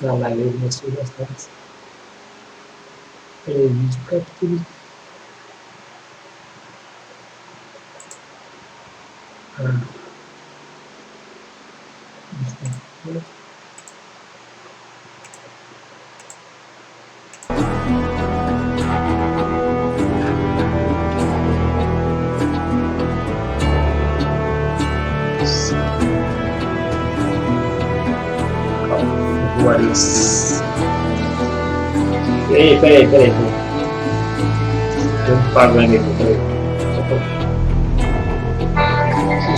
Lá eu mostrei bastante. Vídeo captura. Vários. Peraí. Tô pagando aqui, peraí.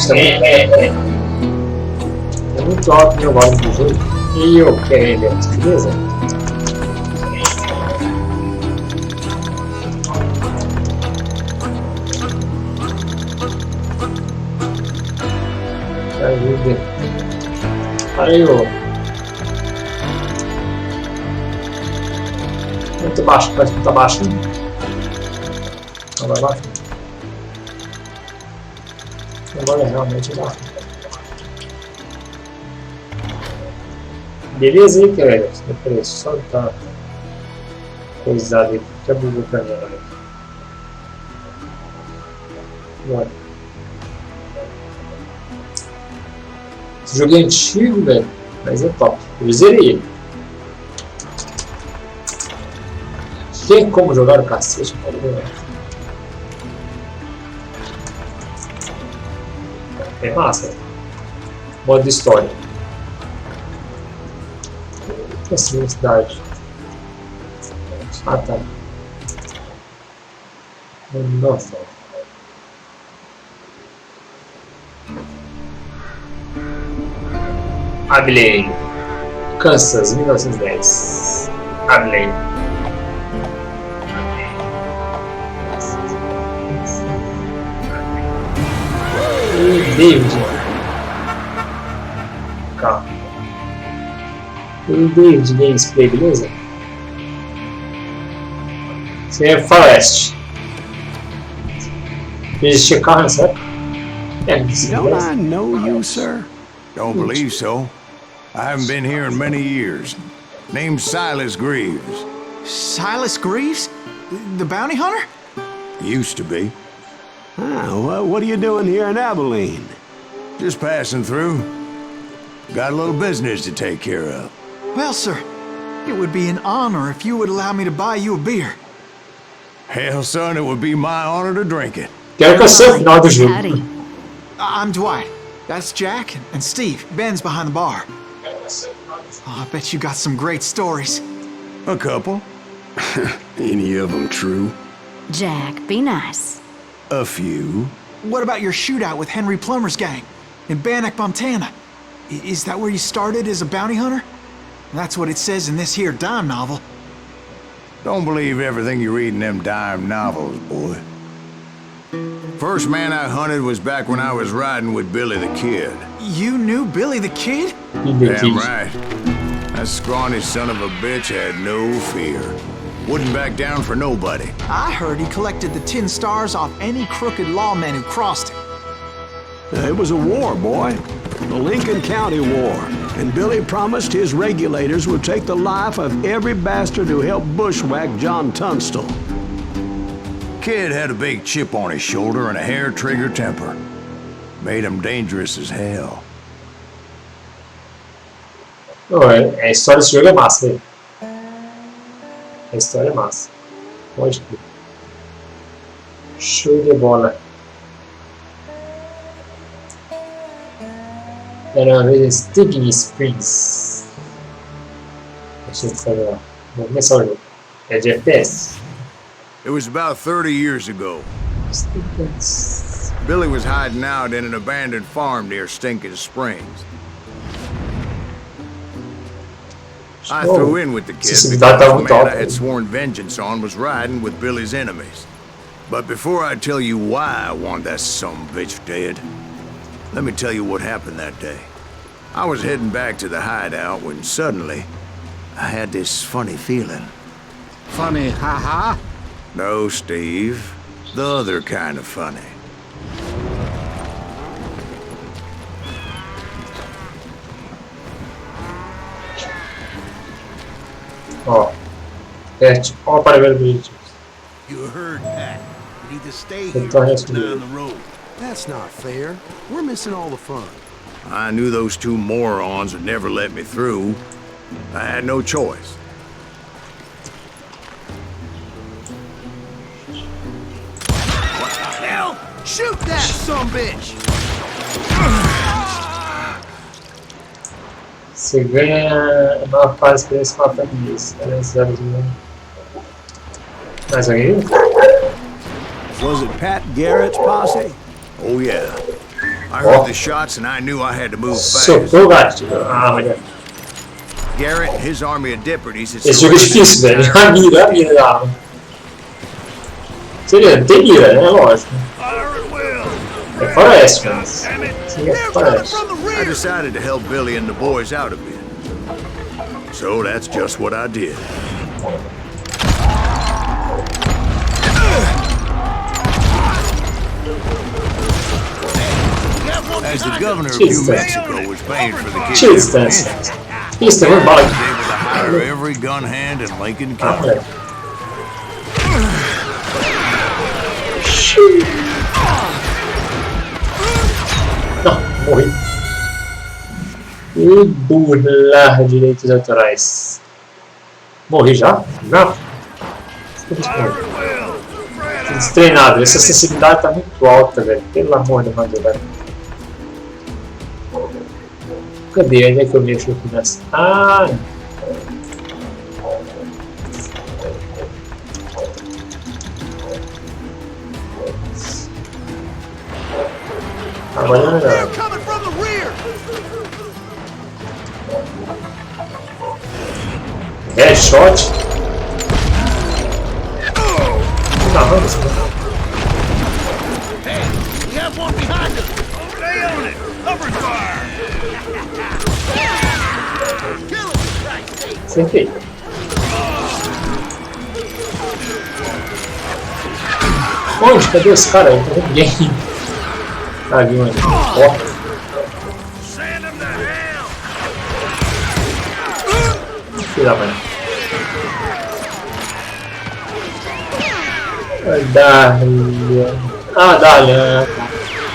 Peraí. É muito alto meu volume do jogo. E eu quero ele, beleza? Aí, ó. Muito baixo, parece que tá baixo. Não vai baixo. Agora realmente baixo. Beleza aí, galera? Peraí, só tá coisado aí. Já bugou pra mim agora. Bora. Esse jogo é antigo, velho, mas é top. Eu zerei ele. Tem como jogar o cacete, cara? É massa. Modo história. Que assim, cidade. Ah, tá. Nossa. Adelaide, Kansas, 1910. Adelaide. David. Calma. David Gameplay, beleza? Você é Forest. Existe carro nessa época? Don't I know you, sir? Don't believe so. I haven't been here in many years. Name's Silas Greaves. Silas Greaves? The bounty hunter? Used to be. Ah, what are you doing here in Abilene? Just passing through. Got a little business to take care of. Well, sir, it would be an honor if you would allow me to buy you a beer. Hell, son, it would be my honor to drink it. Quero que eu seja o final do jogo. I'm Dwight. That's Jack and Steve. Ben's behind the bar. Oh, I bet you got some great stories. A couple. Any of them true? Jack, be nice. A few. What about your shootout with Henry Plummer's gang in Bannock, Montana? Is that where you started as a bounty hunter? That's what it says in this here dime novel. Don't believe everything you read in them dime novels, boy. First man I hunted was back when I was riding with Billy the Kid. You knew Billy the Kid? Damn right. That scrawny son of a bitch had no fear. Wouldn't back down for nobody. I heard he collected the 10 stars off any crooked lawmen who crossed him. It was a war, boy. The Lincoln County War. And Billy promised his regulators would take the life of every bastard who helped bushwhack John Tunstall. Kid had a big chip on his shoulder and a hair-trigger temper. Made him dangerous as hell. Oh, a história desse jogo é massa, velho. A história é massa. Pode ver. Show de bola. Era uma vez Sticking Springs. Deixa eu fazer lá. Vou começar o jogo. É de FPS. It was about 30 years ago. Billy was hiding out in an abandoned farm near Stinking Springs. I threw in with the kid because the man I had sworn vengeance on was riding with Billy's enemies. But before I tell you why I want that sumbitch dead, Let me tell you what happened that day. I was heading back to the hideout when suddenly I had this funny feeling. Funny, haha? No, Steve. The other kind of funny. Ó. Este. Ó, para ver o vídeo. You heard that. You need to stay Então, here é and isso keep an eye mesmo. on the road. That's not fair. We're missing all the fun. I knew those two morons would never let me through. I had no choice. What the hell? Shoot that sumbitch! Você ganha a maior fase por esse mapa nisso. Mais alguém? Was it Pat Garrett's posse? Oh, yeah. I heard the shots and I knew I had to move fast. Socorro, gato. Ah, olha. Garrett and his army of deputies had Esse jogo é difícil, velho. A mira da arma. Seria, não tem mira, né? Lógico. É faroeste, mas. Sim, é faroeste. I decided to help Billy and the boys out a bit. So that's just what I did. As the governor of New Mexico was paying for the kids' Cheers, every dance. minute, Isso, tem um bala I aqui. was able to hire every gun hand in Lincoln Ah, County. moleque. Xiii. Não, morri. E burlar direitos autorais. Morri já? Já? Destreinado. Essa sensibilidade tá muito alta, velho. Pelo amor de Deus, velho. Cadê? Onde é que eu mexo aqui nessa? Ah! Agora é melhor. Coming from the rear! Headshot. Tá ruim isso, né? We have one behind us! Stay on it! Cover fire! Kill him! Acertei. Onde? Cadê os caras? Eu não tô vendo ninguém. Ah, ali onde? Ó. Send him to hell! Filho da mãe. Dália. Ah, Dália.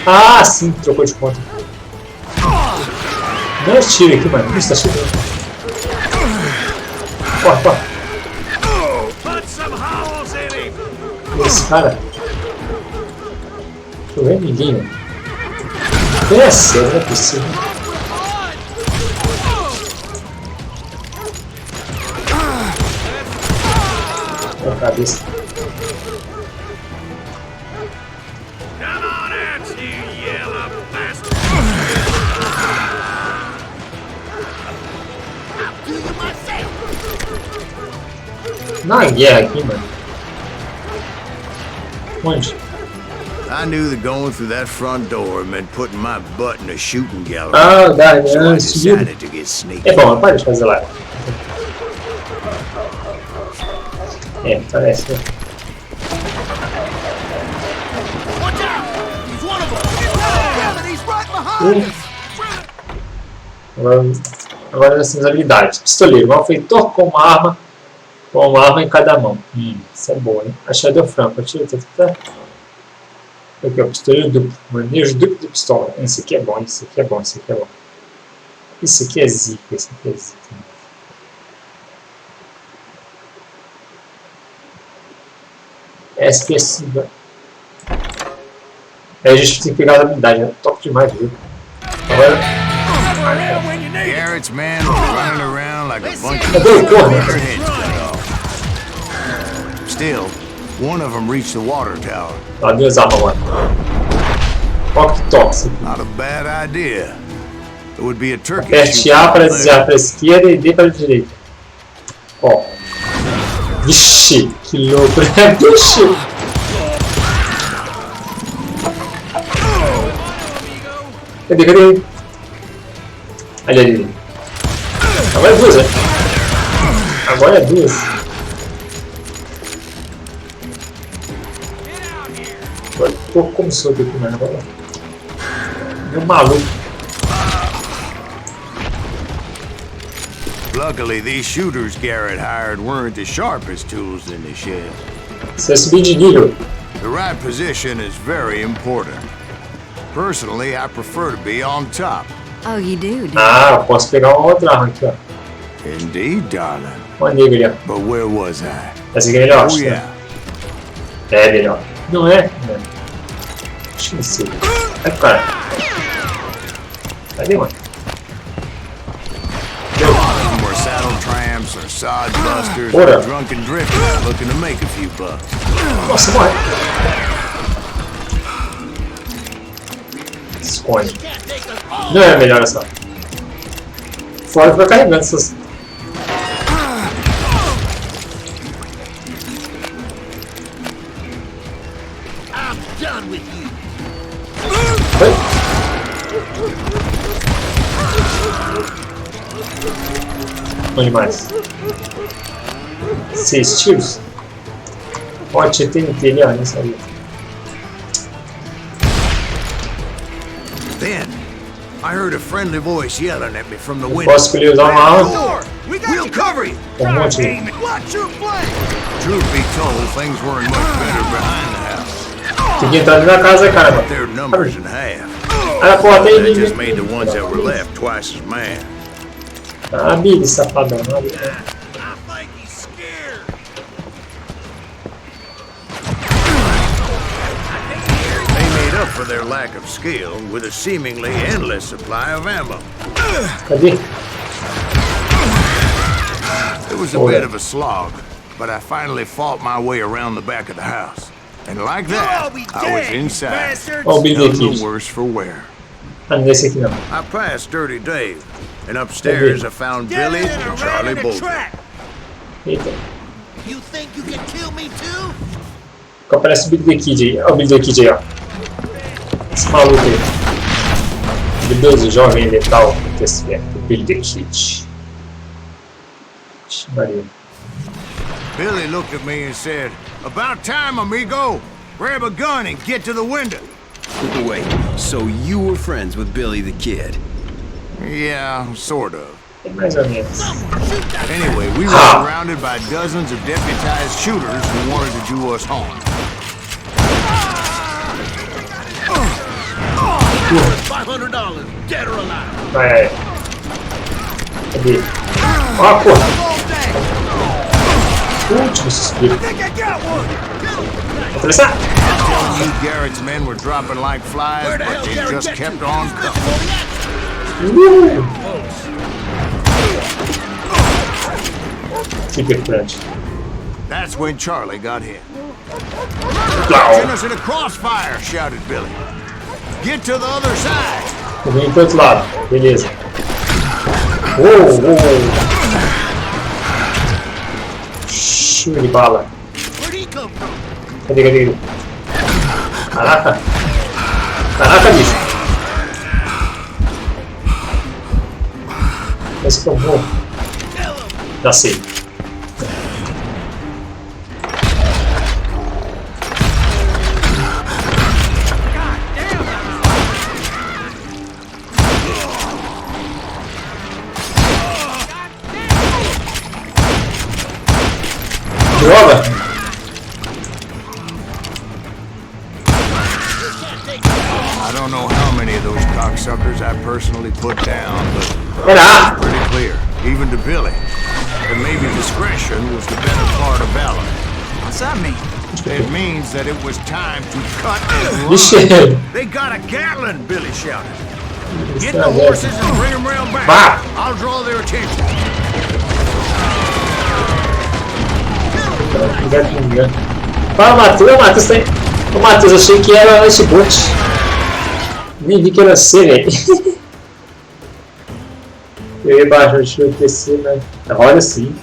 Ah, sim, trocou de conta. Não tira aqui, mano. Isso tá chegando. Corre, corre. Put some holes in him! Esse cara. Deixa eu ver ninguém, mano. É sério, não é possível. A cabeça. Come on out, you yellow bastard! I'll do you myself! Na guerra aqui, mano. Onde? I knew that going through that front door meant putting my butt in a shooting gallery. Ah, dá, So I subiu. decided to get sneaky. É bom, pode fazer lá. É, parece. Né? Watch out! He's one of them! He's right behind us! Agora nós temos habilidades. Pistoleiro, malfeitor com uma arma em cada mão. Isso é boa, hein? Achador franco, atira, aqui, ó, pistoleiro duplo, manejo duplo de pistola. Esse aqui é bom, esse aqui é bom, esse aqui é bom. Esse aqui é zica, esse aqui é zica. Essa aqui é zica. Aí a gente tem que pegar a habilidade, né? Top demais, viu? Agora. Garrett's men were running around like a bunch of Cadê o corno? their heads cut off. Still, one of them reached the water tower. Ó, duas armas agora. Ó, que tóxico. Not a bad idea. It would be a turkey Aperte shoot A para there. desviar para a esquerda e D para a direita. Ó. Vixe, que louco, né? Vixe. Cadê? Ali. Agora é duas, né? Agora é duas. Agora pouco começou aqui com agora. Meu maluco. Luckily, these shooters Garrett hired weren't the sharpest tools in the shed. Você vai subir de nível. The right position is very important. Personally, I prefer to be on top. Oh, you do? Ah, eu posso pegar uma outra arma aqui, ó. Indeed, darling. Uma negra ali, ó. But where was I? Essa aqui é melhor, Oh, acho, yeah. né? É melhor. Não é? Não. Acho que não sei. Ai, cara. Cadê, mano? More saddle tramps or sod busters Ora. or drunken drifters looking to make a few bucks. Nossa, morre. Esconde. Não é melhor essa. Fora fica carregando essas. I'm done with you. Onde mais? 6 tiros? Pode ter TNT ali, ó, nessa ali. Then, I heard a friendly voice yelling at me from the window. Posso escolher usar uma arma? Door! We'll cover you! Um monte de... Watch your flank! Truth be told, things weren't much better behind the house. Tem que entrar ali na casa, cara. Their numbers in half. Ah, porra, tem That ali. just made the ones that were left twice as mad. Ah, Billy, safadão. I think he's scared. They made up for their lack of skill with a seemingly endless supply of ammo. Cadê? It was a bit of a slog, but I finally fought my way around the back of the house. And like You'll all that, be I was dead, inside. bastards! Ó, o Billy None the aqui. worse for wear. Ah, nesse aqui não. I passed Dirty Dave, and upstairs I found Get Billy in and and around Charlie in the Bolton. track! Eita. You think you can kill me too? Fica parece o Billy the Kid aí. Ó, o Billy the Kid aí, ó. Esse maluco aí. Habilidoso jovem letal. O Billy the Kid. Ixi, Maria. Billy looked at me and said, "About time, amigo. Grab a gun and get to the window." Wait, so you were friends with Billy the Kid? Yeah, sort of. É mais ou menos. Anyway, we were surrounded by dozens of deputized shooters who wanted to do us harm. $500, dead or alive. Vai. Cadê? Ó, porra. Último suspiro. I got one. Vou atravessar. You Garrett's men were dropping like flies, Where the hell but they Garrett just get kept to? on Use this coming. Super frente. That's when Charlie got hit. Plau. "Catching us in a crossfire," shouted Billy. "Get to the other side." Eu venho pro outro lado. Beleza. Uou. Show de bala. Where'd he come from? Cadê? Caraca. Caraca, bicho. Parece que eu vou. Já sei. Droga! I don't know how many of those cocksuckers I personally put down, but Era! pretty clear, even to Billy, that maybe discretion was the better part of valor. What's that mean? It means that it was time to cut and run. Vixe! They got a Gatling, Billy shouted. Get Isso the é horses and bring them round back. Bah! I'll draw their attention. Fala, Matheus, tem... Ô, Matheus, eu achei que era esse bot. Nem vi que era você, velho. Eu ia baixar o PC, né? Olha sim.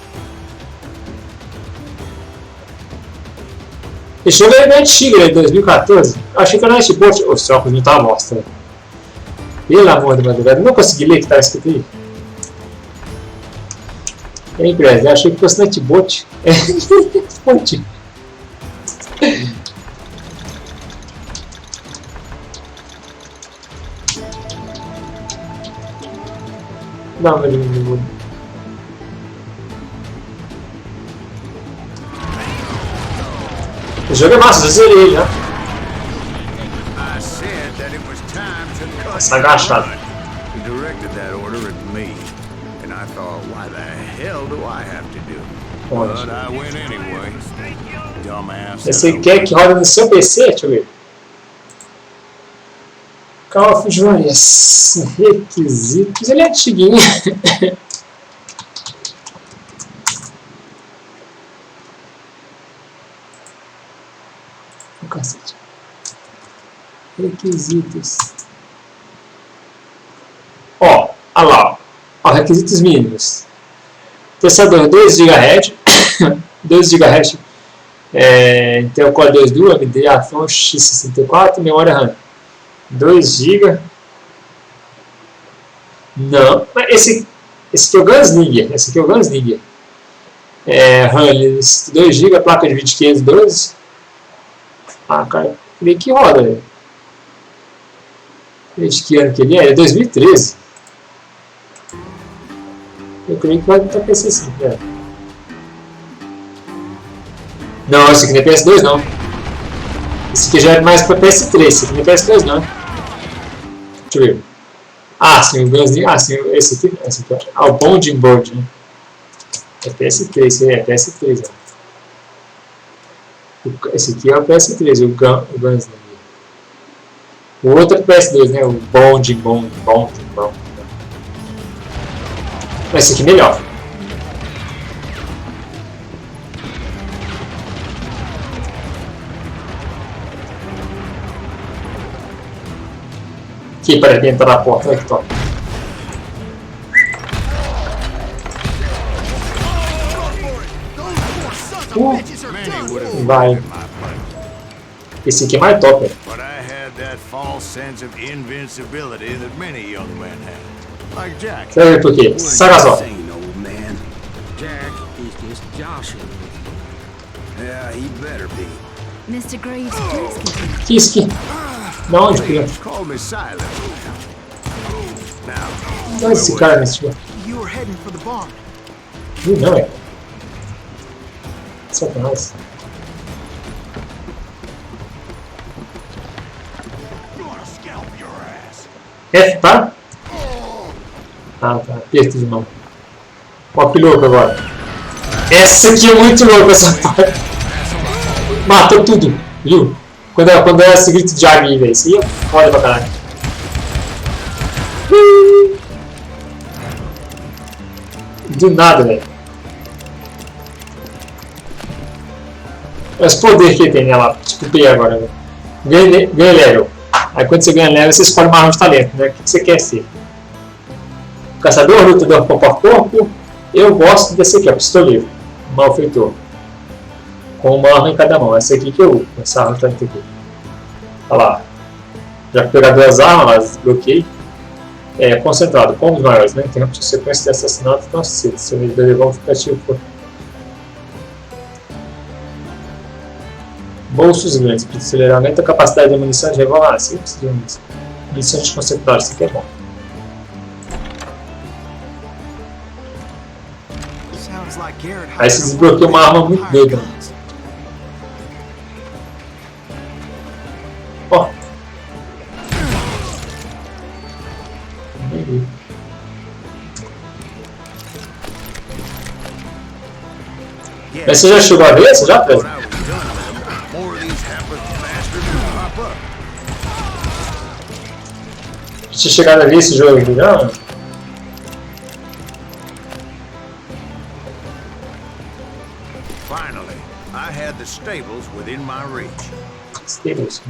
Esse jogo é antigo, é 2014. Eu achei que era esse bot. O óculos não tá bosta. Pelo amor de madrugada, não consegui ler o que estava escrito aí. É empresa, achei que fosse netbot. É fonte. Dá uma olhada no mundo. O jogo é massa, eu zerei ele, né? Essa agachada. He directed that order at me, and I thought, why the hell do I have to do it? But I went anyway. Dumbass. Você quer que roda no seu PC? Deixa eu ver. Call of Duty, requisitos, ele é antiguinho. O cacete. Requisitos. Ó, olha lá. Ó, requisitos mínimos. Processador 2 GHz. 2 GHz. Intel Core 2 Duo, AMD Radeon X64, memória RAM. 2 GB. Não, mas esse aqui é o Gunslinger. Esse aqui é o Gunslinger. RAM 2 GB, placa de vídeo 512. Ah, cara, creio que roda, velho. Desde que ano que ele é? É 2013. Eu creio que vai estar PC sim, cara. Não, esse aqui não é PS2 não. Esse aqui já é mais para PS3, esse aqui não é PS2 não. Deixa eu ver. Ah, sim, o Gunslinger. Ah, sim, esse aqui. Ah, o Bonding Board, né? É PS3, é PS3, ó. Esse aqui é o PS3, o Gunslinger. O outro é o PS2, né? O Bonding. Mas esse aqui é melhor. Aqui para dentro da porta, olha que top. Vai. Esse aqui é mais top, velho. Você vai ver por quê? Saca só. Mr. Graves, please continue. Que isso aqui? Da onde, filho? Olha esse cara nesse jogo. You were heading for the barn. Não, é. Satanás. F, tá? Ah, tá. Aperto de mão. Ó, que louco agora. Essa aqui é muito louca, essa parte. Matou tudo, viu? Quando era esse grito de águia aí, velho. Isso aí é foda pra caralho. Do nada, velho. Olha os poderes que ele tem nela. Tipo, P agora, velho. Ganha level. Aí quando você ganha level, você escolhe uma arma de talento, né? O que você quer ser? Caçador, lutador corpo a corpo. Eu gosto desse aqui, ó, pistoleiro. Malfeitor. Com uma arma em cada mão. Essa aqui que eu uso. Essa arma tá aqui. Olha lá. Já pegar duas armas, bloqueei. Concentrado. Combos maiores, né? Tempo de sequência de assassinato tão cedo. Seu medidor de vão ficar ativo. Bolsos grandes. Para aceleramento a capacidade de munição de revólver. Ah, sim, precisa de munição. Munição de concentrado. Isso aqui é bom. Aí se desbloqueia uma arma muito doida. Ó. Mas você já chegou a ver? Você já fez? Tinha chegado a ver esse jogo aqui, já? Finally, I had the stables within my reach. Stables.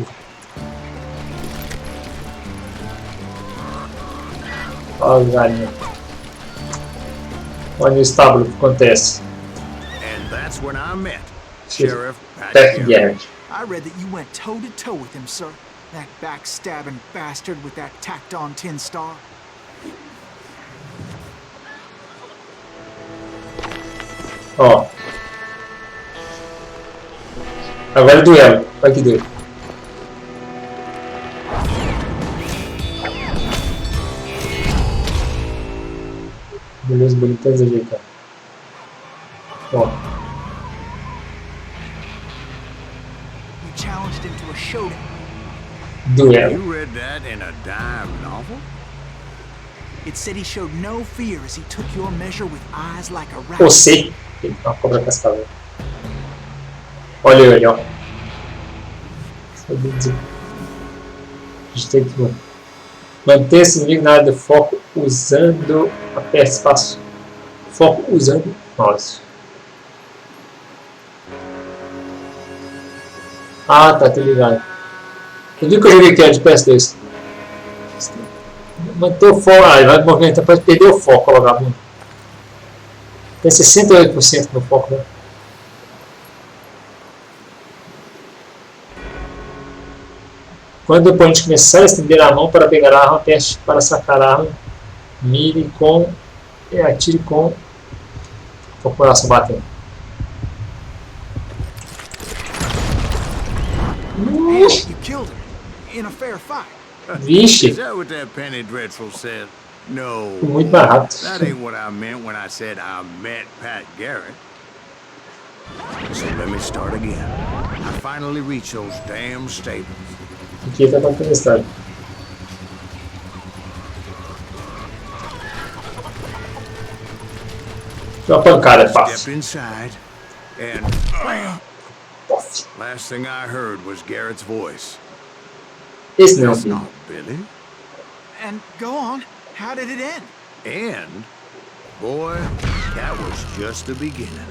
Olha o galinha. Onde o estábulo acontece? And that's when I met Sheriff Sheriff Backyard. I read that you went toe to toe with him, sir. That backstabbing bastard with that tacked-on tin star. Ó. Agora é duelo. Olha que doido. Beleza, bonitão desajeitar. Ó. We challenged him to a showdown. Duelo. You read that in a dime novel? It said he showed no fear as he took your measure with eyes like a rat. Você. Ele tá uma cobra cascavel. Olha ele, ó. A gente tem que manter-se no inimigo na área do foco usando aperta espaço. Foco usando mouse. Ah, tá, tô ligado. Eu vi que eu joguei que era de PS2. Manter o foco. Ah, ele vai movimentar para perder o foco, ó, vagabundo. Tem 68% no foco, né? Quando o oponente começar a estender a mão para pegar a arma, aperte para sacar a arma, mire com e atire com o coração batendo. You killed him in a fair fight. Vixe, Is that what that Penny Dreadful said? No. muito mais rápido. That ain't what I meant when I said I met Pat Garrett. So let me start again. I finally reached those damn stables. Aqui tá contando a história. Uma pancada é Step fácil. inside, and Pof. last thing I heard was Garrett's voice. Esse não. That's not Billy. And go on. How did it end? And, boy, that was just the beginning.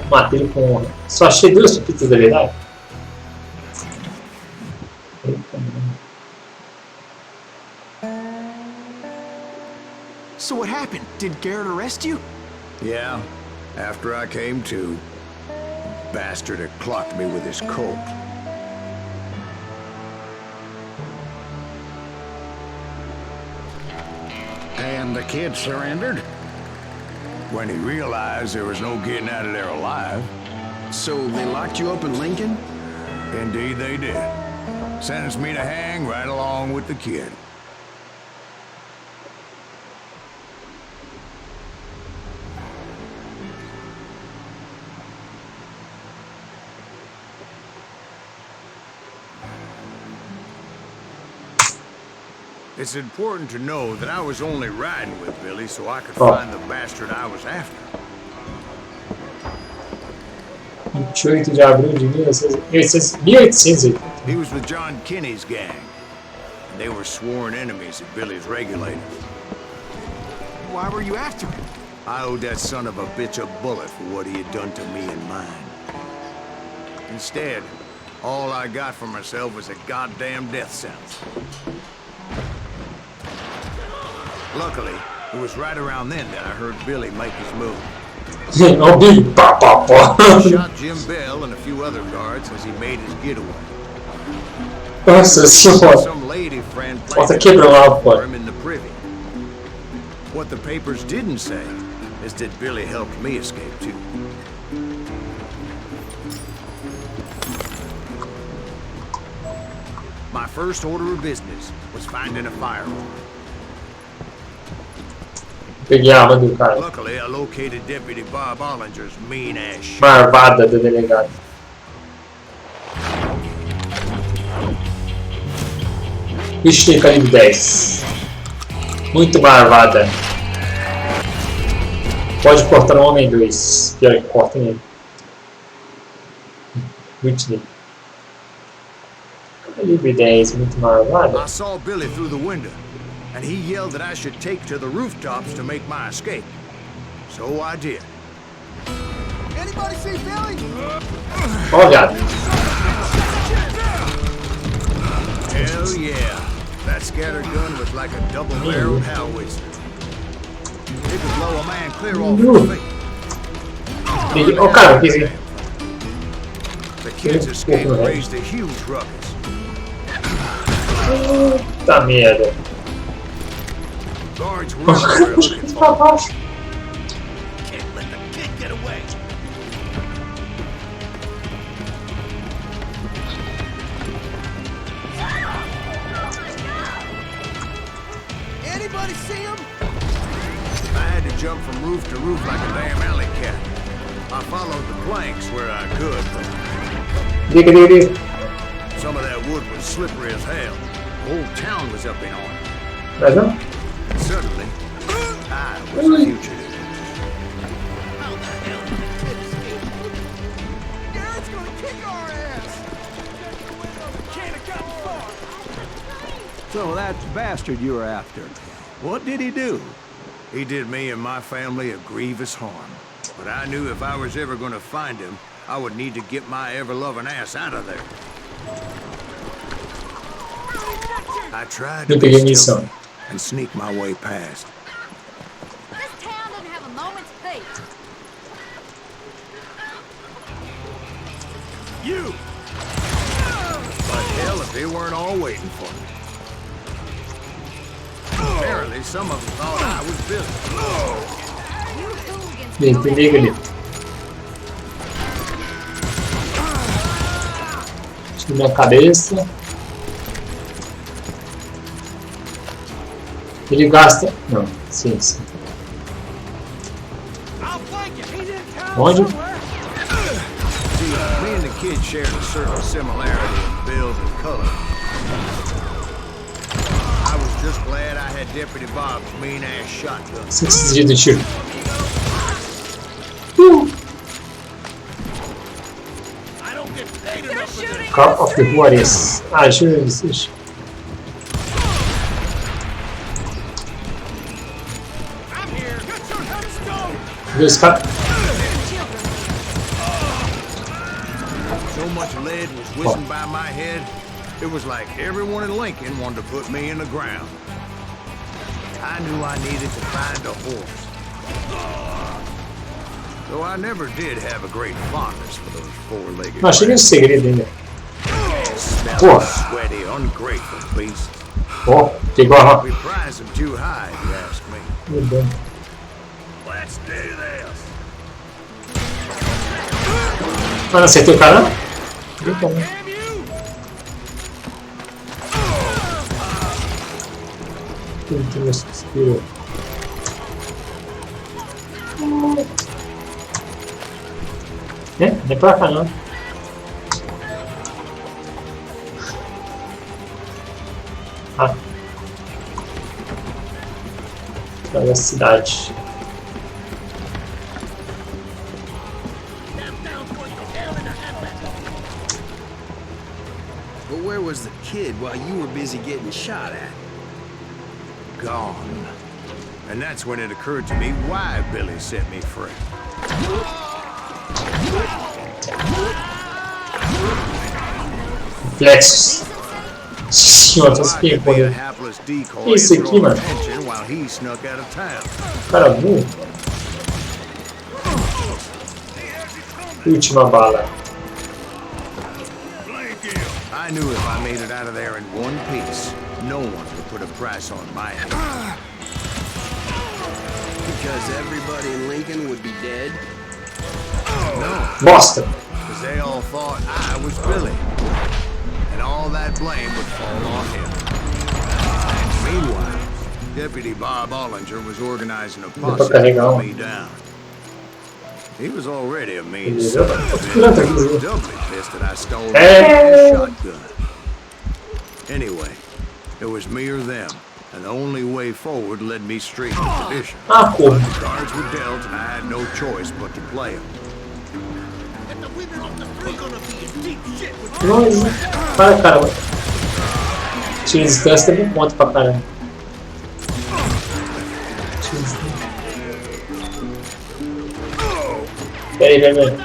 Matei ele com honra. Só achei 2 pepitas da verdade. So what happened? Did Garrett arrest you? Yeah, after I came to, bastard had clocked me with his Colt. And the kid surrendered? When he realized there was no getting out of there alive. So they locked you up in Lincoln? Indeed they did. Sentenced me to hang right along with the kid. It's important to know that I was only riding with Billy so I could find the bastard I was after. 28 de abril de 1880. He was with John Kinney's gang, and they were sworn enemies of Billy's regulators. Why were you after him? I owed that son of a bitch a bullet for what he had done to me and mine. Instead, all I got for myself was a goddamn death sentence. Luckily, it was right around then that I heard Billy make his move. Não vi, pá, pá, pá. Shot Jim Bell and a few other guards as he made his getaway. Nossa senhora. Some lady friend Bota planted quebra lá, for pô. him in the privy. What the papers didn't say is that Billy helped me escape too. My first order of business was finding a firearm. Peguei a arma do cara. Luckily, I located Deputy Bob Ollinger's mean-ass shit. Marvada do delegado. Bicho tem calibre 10. Muito marvada. Pode cortar um homem 2. Pior que corta nele. Muito dele. Calibre 10, muito marvada. I saw Billy through the window, and he yelled that I should take to the rooftops to make my escape. So I did. Anybody see Billy? Olha. Hell yeah. That scatter gun was like a double-barreled howitzer. It could blow a man clear off his feet. Peguei. Ó, cara, peguei. The kids escaped and raised a huge ruckus. Puta merda. Guards were everywhere looking for him. Can't let the kid get away. Anybody see him? I had to jump from roof to roof like a damn alley cat. I followed the planks where I could, but some of that wood was slippery as hell. The whole town was up in arms. Razão? Suddenly, I was a fugitive. How the hell did the kid escape? Garrett's gonna kick our ass! Can't have gotten far. So that bastard you were after, what did he do? He did me and my family a grievous harm. But I knew if I was ever going to find him, I would need to get my ever-loving ass out of there. I tried to be stealthy and sneak my way past. This town doesn't have a moment's peace. You! But hell, if they weren't all waiting for me. Apparently, some of them thought I was Billy. You hooligans Vem, don't perigo ali. Tiro na cabeça. Ele gasta. Não, sim, sim. I'll flank you. He's in town Onde? somewhere. See, me and the kid shared a certain similarity in build and color. I was just glad I had Deputy Bob's mean-ass shotgun. Assim que se desvia do tiro. I don't get paid enough for this. Call of the Warriors. Ah, deixa eu ver isso. I'm here. Get your head of stone. Dois caras. So much lead was whizzing by my head, it was like everyone in Lincoln wanted to put me in the ground. I knew I needed to find a horse. Though I never did have a great fondness for those four-legged Não, achei que é um segredo ainda. smelly, sweaty, ungrateful beasts. Ó, pegou a roca. We prize them too high, if you ask me. Meu Deus. Let's do this. Ah, não acertei o cara? Eita, né? Damn you! Eita, meu suspiro. É, não é pra cá não. Ah. Pra a cidade. But where was the kid while you were busy getting shot at? Gone. And that's when it occurred to me why Billy set me free. Reflexos. Senhora, tá se Could be a pegando. hapless decoy Que isso and aqui, throw mano? attention while he snuck out of town. Cara burro. Última bala. I knew if I made it out of there in one piece, no one would put a price on my head. Because everybody in Lincoln would be dead? No, Bosta. because they all thought I was Billy. And all that blame would fall on him. Meanwhile, Deputy Bob Ollinger was organizing a posse to hunt me down. He was already a mean son of a bitch. He was doubly pissed that I stole his shotgun. Anyway, it was me or them, and the only way forward led me straight to tradition. Ah, porra. The cards were dealt, and I had no choice but to play them. And the women on the street gonna be in deep shit with Nós, né? Para, cara. Tira distância também conta pra caramba. Tira distância. Pera aí, velho.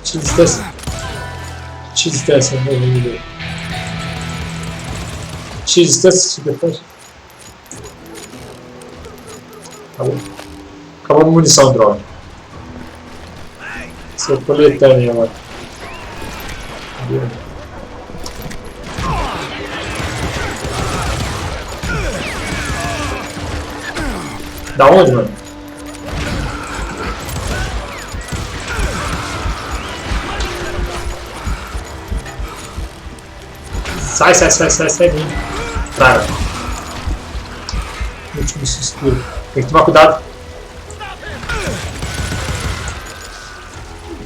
Tira distância. Tira distância, meu amigo. Tira distância, depois. Acabou. Acabou a munição, droga. Estou coletando aí agora. Da onde, mano? Sai, Cara. Último suspiro. Tem que tomar cuidado.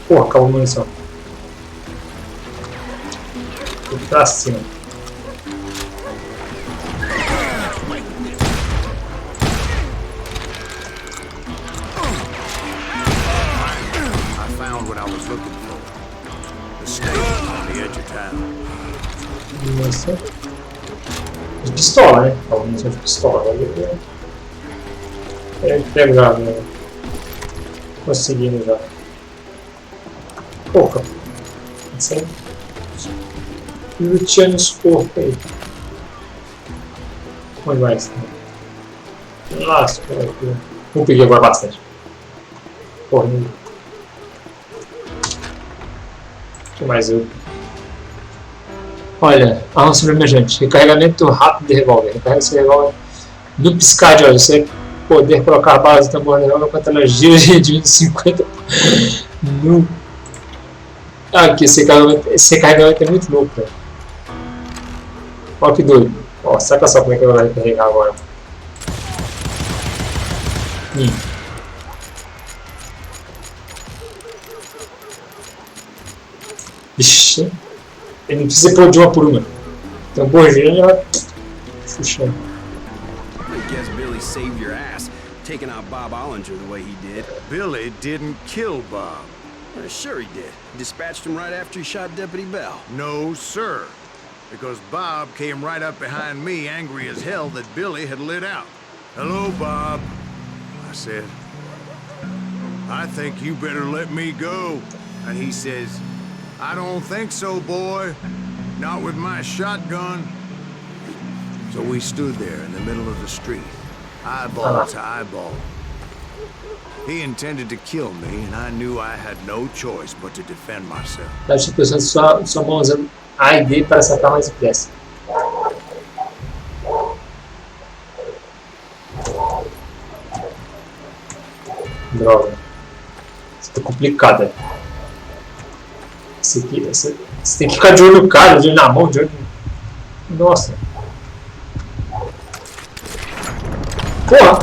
Porra, acabou a munição. Tem que ir pra cima. Munição de pistola, né? Munição de pistola. É pegar, né? Conseguindo já. Porra! Assim. Luteando os corpos aí. Onde mais? Lasco, aqui. Não peguei agora bastante. Porra, não. O que mais eu? Olha, arma emergente. Recarregamento rápido de revólver. Recarrega esse revólver no piscar de olhos. Você poder colocar a base do tambor de revólver enquanto ela gira de 50 no. Aqui, esse recarregamento é muito louco, velho. Olha que doido. Ó, saca só como é que eu vou recarregar agora. Ixi. Ele não precisa pôr de uma por uma. Tambor girando já vai puxando. I guess Billy saved your ass, taking out Bob Ollinger the way he did. Billy didn't kill Bob. Sure he did. Dispatched him right after he shot Deputy Bell. No, sir. Because Bob came right up behind me, angry as hell that Billy had lit out. Hello, Bob, I said. I think you better let me go. And he says, I don't think so, boy. Not with my shotgun. So we stood there in the middle of the street, eyeball to eyeball. He intended to kill me, and I knew I had no choice but to defend myself. Acho que a pessoa só mão usando A e D para acertar mais depressa. Droga. Isso tá complicado. Isso aqui, você tem que ficar de olho no cara, de olho na mão, de olho no... Nossa. Porra!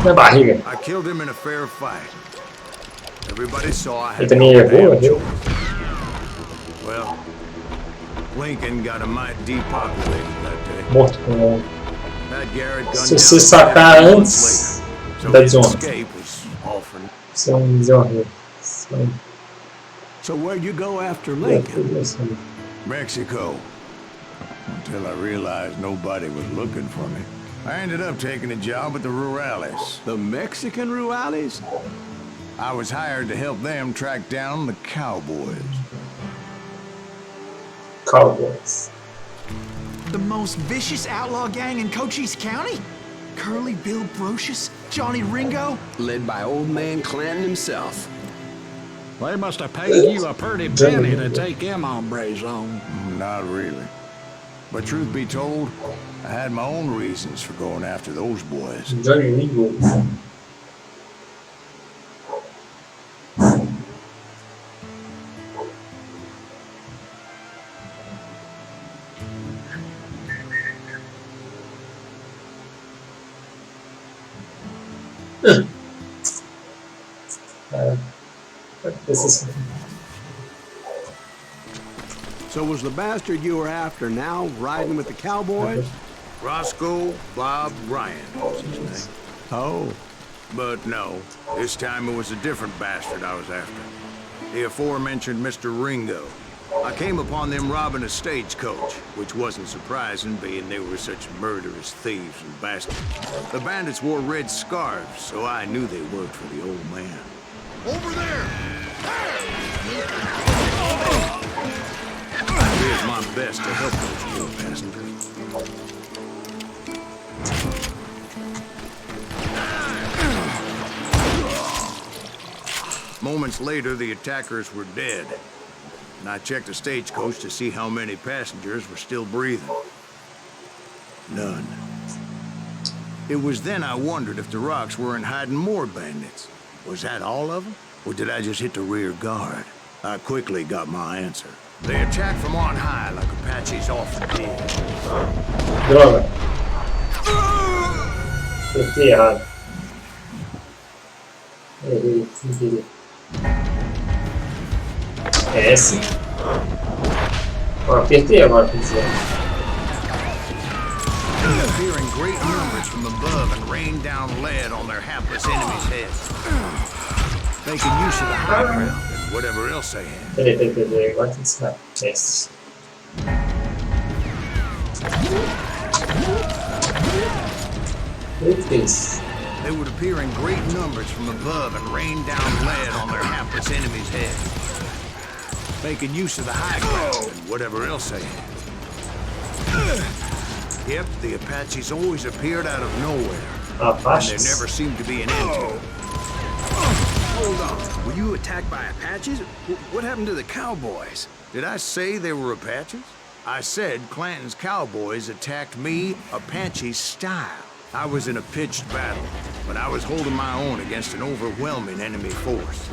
Na barriga. I killed him in a fair fight. Everybody saw I Ele had também errou, errou. Well, Lincoln got a mite depopulated that day. Morto com... That Garrett gunned Se down você sacar him antes later, da so his desonra. escape was all for nothing. Isso é um desonra. So where'd you go after Lincoln? Mexico. Until I realized nobody was looking for me. I ended up taking a job at the Rurales. The Mexican Rurales? I was hired to help them track down the cowboys. Cowboys. The most vicious outlaw gang in Cochise County? Curly Bill Brocious? Johnny Ringo? Led by old man Clanton himself. They must have paid you a pretty penny to take them hombres on. Not really. But truth be told, I had my own reasons for going after those boys. Johnny Ringo. So was the bastard you were after now riding with the cowboys? Roscoe Bob Ryan was his name. Oh. But no, this time it was a different bastard I was after. The aforementioned Mr. Ringo. I came upon them robbing a stagecoach, which wasn't surprising, being they were such murderous thieves and bastards. The bandits wore red scarves, so I knew they worked for the old man. Over there! I did my best to help those poor passengers. Moments later, the attackers were dead, and I checked the stagecoach to see how many passengers were still breathing. None. It was then I wondered if the rocks weren't hiding more bandits. Was that all of them? Or did I just hit the rear guard? I quickly got my answer. They attacked from on high like Apaches often did. Droga. Apertei errado. Errei, sem querer. É esse. Ó, apertei agora, quer dizer. They appear in great numbers from above and rain down lead on their hapless enemies' heads. Making use of the high ground and whatever else they had. Peraí, agora tem que ensinar. Este. They would appear in great numbers from above and rain down lead on their hapless enemies' heads. Making use of the high ground and whatever else they had. Yep, the Apaches always appeared out of nowhere. And there never seemed to be an end to it. Hold on. Were you attacked by Apaches? What happened to the cowboys? Did I say they were Apaches? I said Clanton's cowboys attacked me Apache style. I was in a pitched battle, but I was holding my own against an overwhelming enemy force.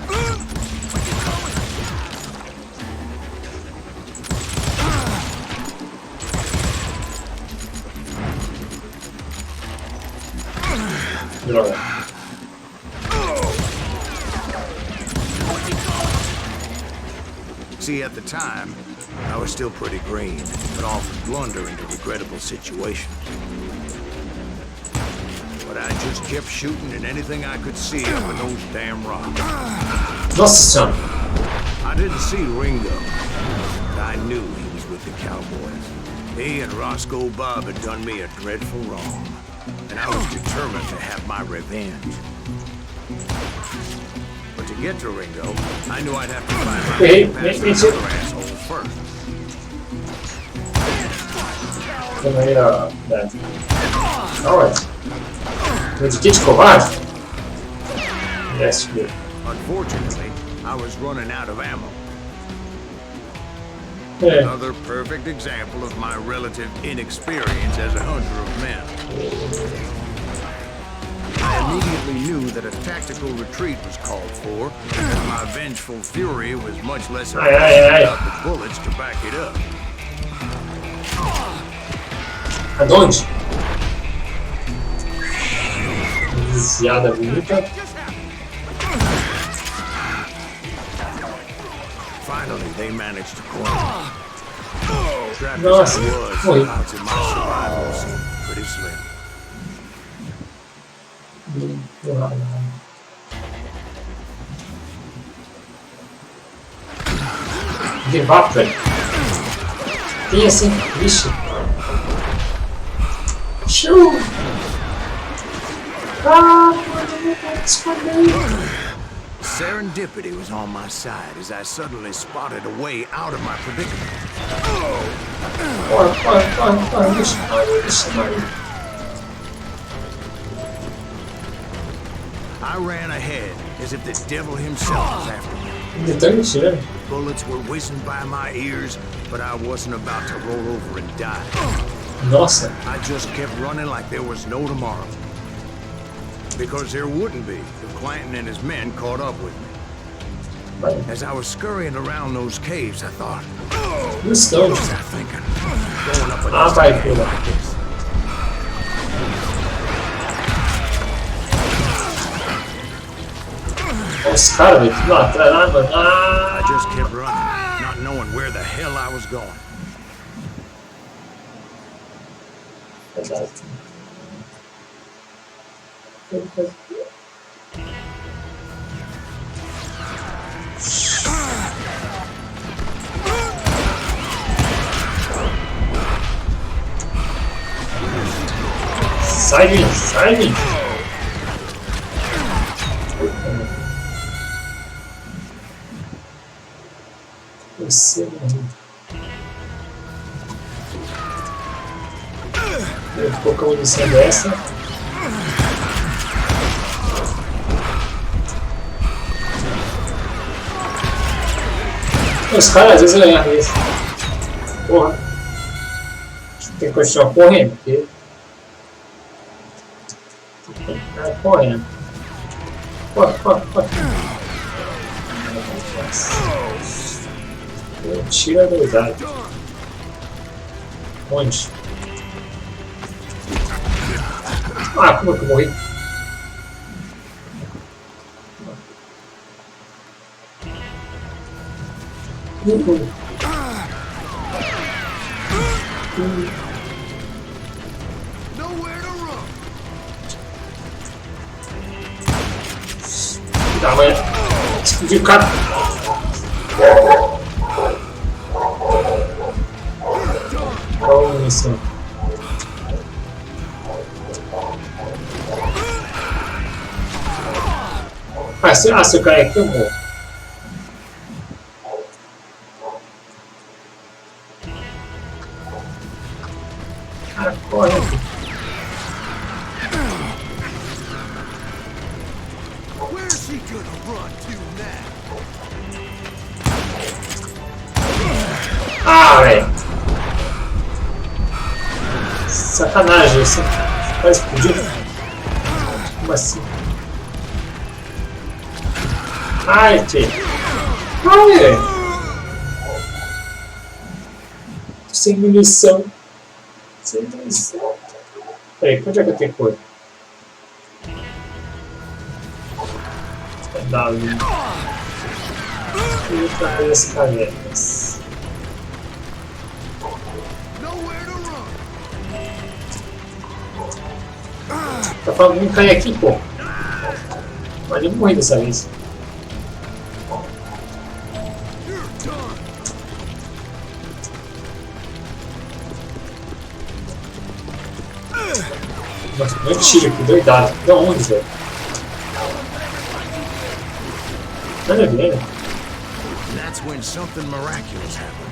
See, at the time, I was still pretty green, but often blunder into regrettable situations. But I just kept shooting at anything I could see up in those damn rocks. Nossa! I didn't see Ringo, but I knew he was with the cowboys. He and Roscoe Bob had done me a dreadful wrong, and I was determined to have my revenge. But to get to Ringo, I knew I'd have to find my way past the other asshole first. Alright. Medikit covarde? Yes, good. Unfortunately, I was running out of ammo. Yeah. Another perfect example of my relative inexperience as a hunter of men. I immediately knew that a tactical retreat was called for, and my vengeful fury was much less about the bullets to back it up. Aonde? Desviada bonita. Finally, they managed to corner. Trapped Nossa, as I was, foi. odds of my survival seemed pretty slim. Give up, velho. Tem assim, vixe. Shoo! Ah, Serendipity was on my side as I suddenly spotted a way out of my predicament. I ran ahead as if the devil himself was after me. Bullets were whizzing by my ears, but I wasn't about to roll over and die. Nossa. I just kept running like there was no tomorrow. Because there wouldn't be if Clanton and his men caught up with me. As I was scurrying around those caves, I thought, what was I thinking? Going up against a guy like this. Os caras, velho, tudo lá atrás, mano. I just kept running, not knowing where the hell I was going. Sai, gente, sai, gente. Você morreu. Ficou com a munição dessa. Os caras às vezes ganham isso. Porra. Tem que continuar correndo, porque... Tem que continuar correndo. Corre, corre, corre. Tira a verdade. Onde? Ah, como é que eu morri? Tá, mas... Explodiu o cara. Olha isso. Se eu cair aqui, eu morro. Cara, corre aqui. Where's he gonna run to now? Ah, velho. Sacanagem, isso vai explodir. Como assim? Ai, tio. Ai, velho. Sem munição. Sem munição. Peraí, onde é que eu tenho coisa? Dá ali. E para as cavernas. Tá falando que não cair aqui, pô. Mas eu morri dessa vez. Nossa, não é tiro aqui, doidado. Da onde, velho? Nada a ver, né? That's when something miraculous happened.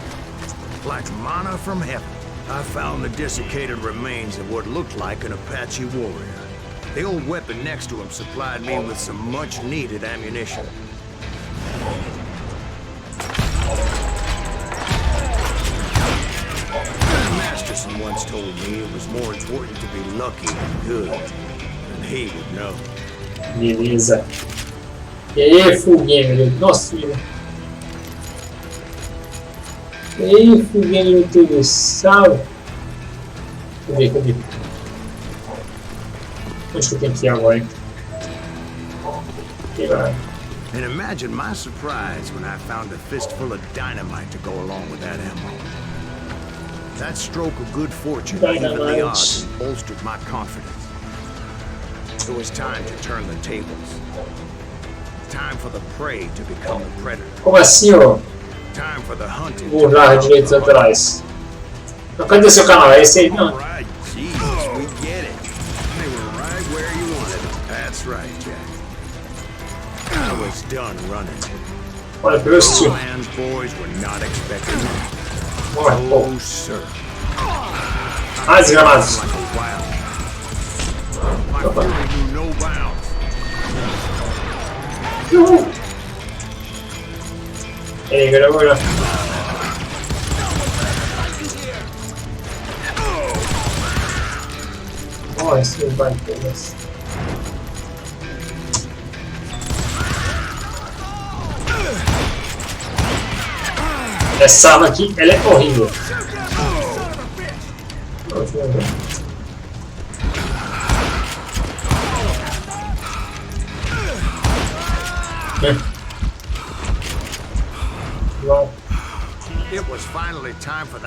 Like manna from heaven. I found the desiccated remains of what looked like an Apache warrior. The old weapon next to him supplied me with some much-needed ammunition. Masterson once told me it was more important to be lucky than good, and he would know. Beleza. E aí, foguinha, meu Deus. Nossa, filho. E aí, foguinha, meu Deus do céu. Cadê? Onde que eu tenho que ir agora, hein? And imagine my surprise when I found a fistful of dynamite to go along with that ammo. That stroke of good fortune evened the odds and bolstered my confidence. It was time to turn the tables. Time for the prey to become the predator. Como assim, ó? Time for the hunted. Burlar direitos autorais. Mas cadê seu canal? É esse aí, não? Right, Jesus, we get it. They were right where you wanted them. That's right, Jack. I was done running. Olha, pelo estilo. Man's boys were not expecting that. Morre, pô. Oh, sir. Ah, desgramados. Like a wild. My fury knew no bounds. Ei, agora. Oh, esse vai ter isso. Essa arma aqui, ela é horrível.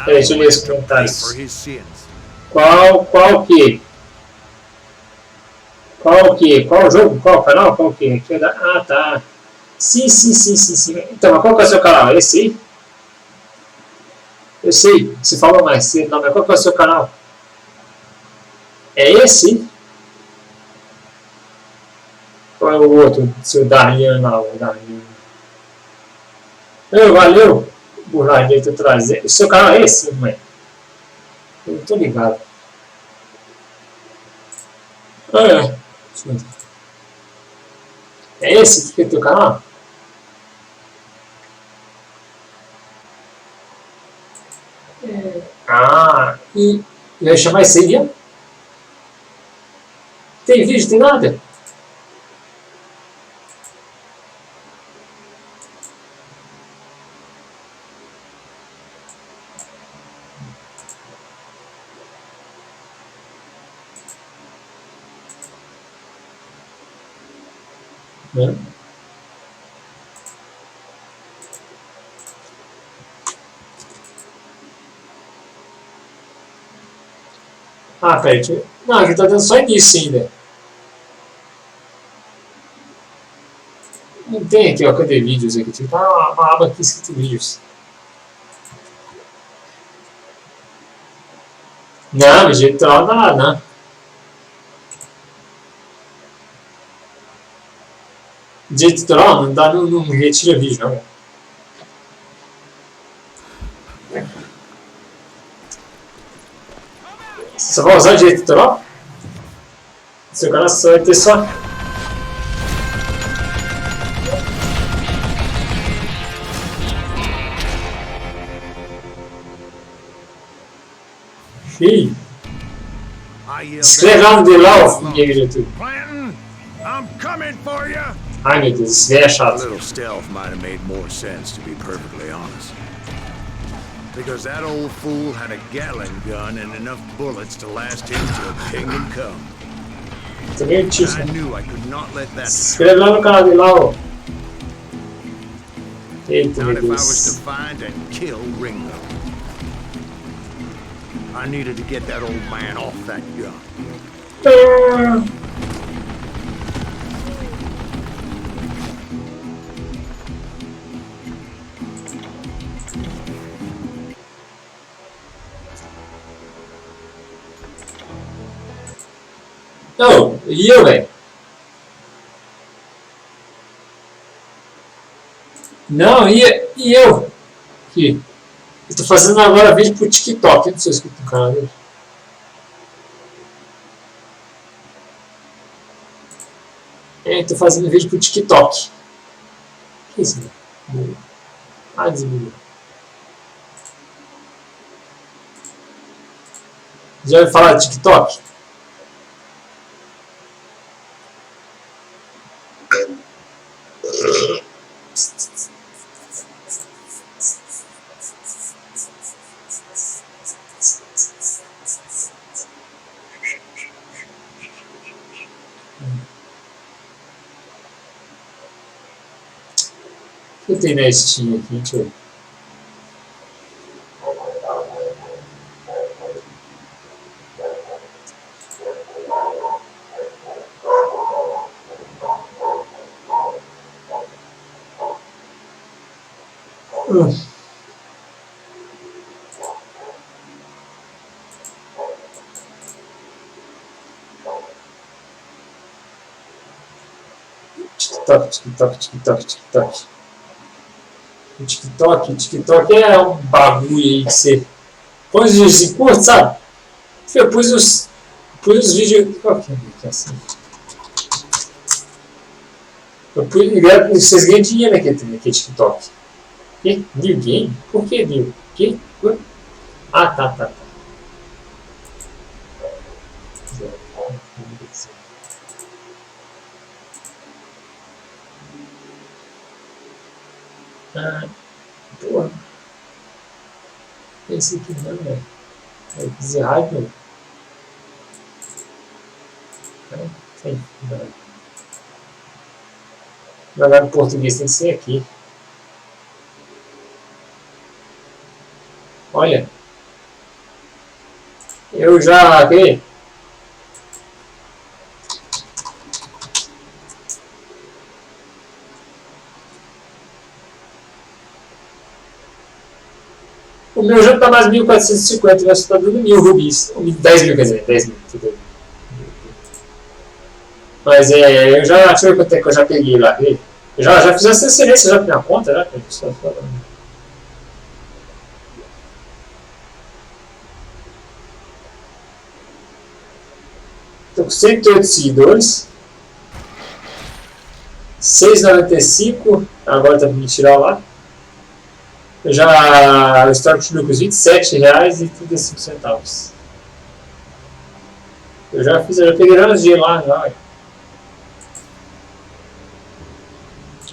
Peraí, deixa eu ler os comentários. Qual que? Qual jogo? Qual canal? Qual que? Aqui é da... Ah, tá. Sim. Então, mas qual que é o seu canal? Esse aí? Eu sei, você falou mais cedo. Não, mas qual que é o seu canal? É esse? Qual é o outro? Seu Darlian lá, o Darlian. Valeu! Burlar direito eu trazer. O seu canal é esse, não é? Eu não tô ligado. É esse que é o teu canal? E eu ia chamar isso aí, ó. Tem vídeo, tem nada. Né? Ah, peraí. Não, aqui tá dando só início ainda. Não tem aqui, ó. Cadê vídeos aqui? Tem uma aba aqui escrito vídeos. Não, de jeito não dá nada, não. De editorial não dá, não retira vídeo, não. Você vai usar de editorial? Seu cara só vai ter só. Filho. Escreve lá no Delau, ninguém no YouTube. I'm coming for you. Ai meu Deus, isso é A chato. little stealth might have made more sense, to be perfectly honest. Because that old fool had a Gatling gun and enough bullets to last him till kingdom come. Também tio. I knew I could not let that. Escreve lá no canal Delau. Eita, Not meu if I was Deus. to find and kill Ringo. I needed to get that old man off that gun. Não, e eu, velho? Não, e eu? Aqui. Eu tô fazendo agora vídeo pro TikTok. Eu não sei se escuta no canal dele. É, tô fazendo vídeo pro TikTok. Que isso, velho? Ah, desligou. Já ouviu falar de TikTok? O que tem na Este aqui? Deixa eu ver. TikTok. TikTok é um bagulho aí que você põe os vídeos em curto, sabe? Eu pus os vídeos. Qual que é assim? Eu pus. Vocês ganham dinheiro naquele TikTok. Que? New Game? Por que New? Que? Ah, tá. Ah, porra. Esse aqui não, velho. É dizer Radeon. Tem. Jogar em português tem que ser aqui. Olha. Eu já. Aqui. O meu já está mais 1450, vai estar dando 1000 rubis. 10 mil, quer dizer, 10 mil. Tudo. Mas eu já. Deixa eu ver quanto é que eu já peguei lá. Eu já fiz essa transferência já pra minha conta, né? Estou com 108 seguidores. 6,95. Agora tá para me tirar lá. O estoque de lucros R$27,35. Eu já peguei vários dias lá já.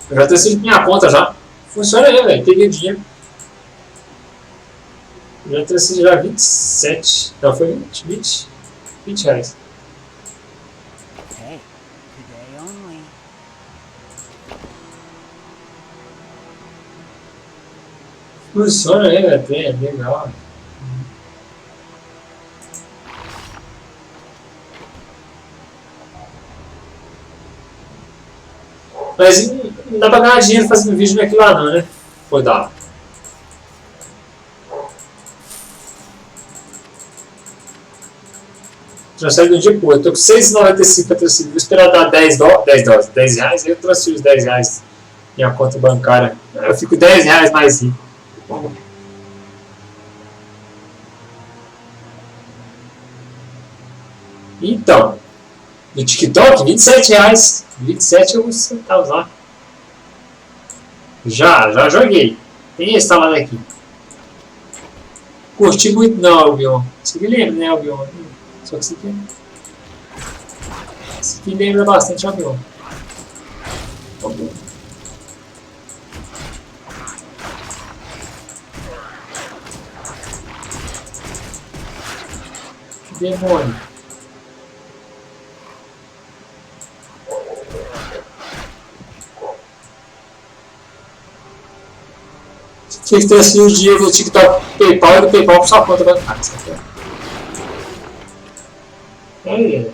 Eu já transferi minha conta já. Funciona aí, velho. Peguei o dinheiro. Eu já transferi já 27. Não, foi 20 reais. Hey, today only. Funciona aí, velho. É legal. Mas não dá pra ganhar dinheiro fazendo vídeo naquilo lá não, né? Foi dar. Transfere do dia pro outro. Eu tô com 6,95 pra transferir. Vou esperar dar 10 reais, aí eu transfiro os 10 reais minha conta bancária. Eu fico 10 reais mais rico. Então, no TikTok, 27 reais. 27 alguns centavos lá. Já joguei. Tem instalado aqui. Curti muito não, Albion. Você me lembra, né, Albion? Só que esse aqui lembra bastante Albion. Que demônio. Tinha que ter assim o dinheiro do TikTok PayPal e do PayPal para sua conta bancária. É.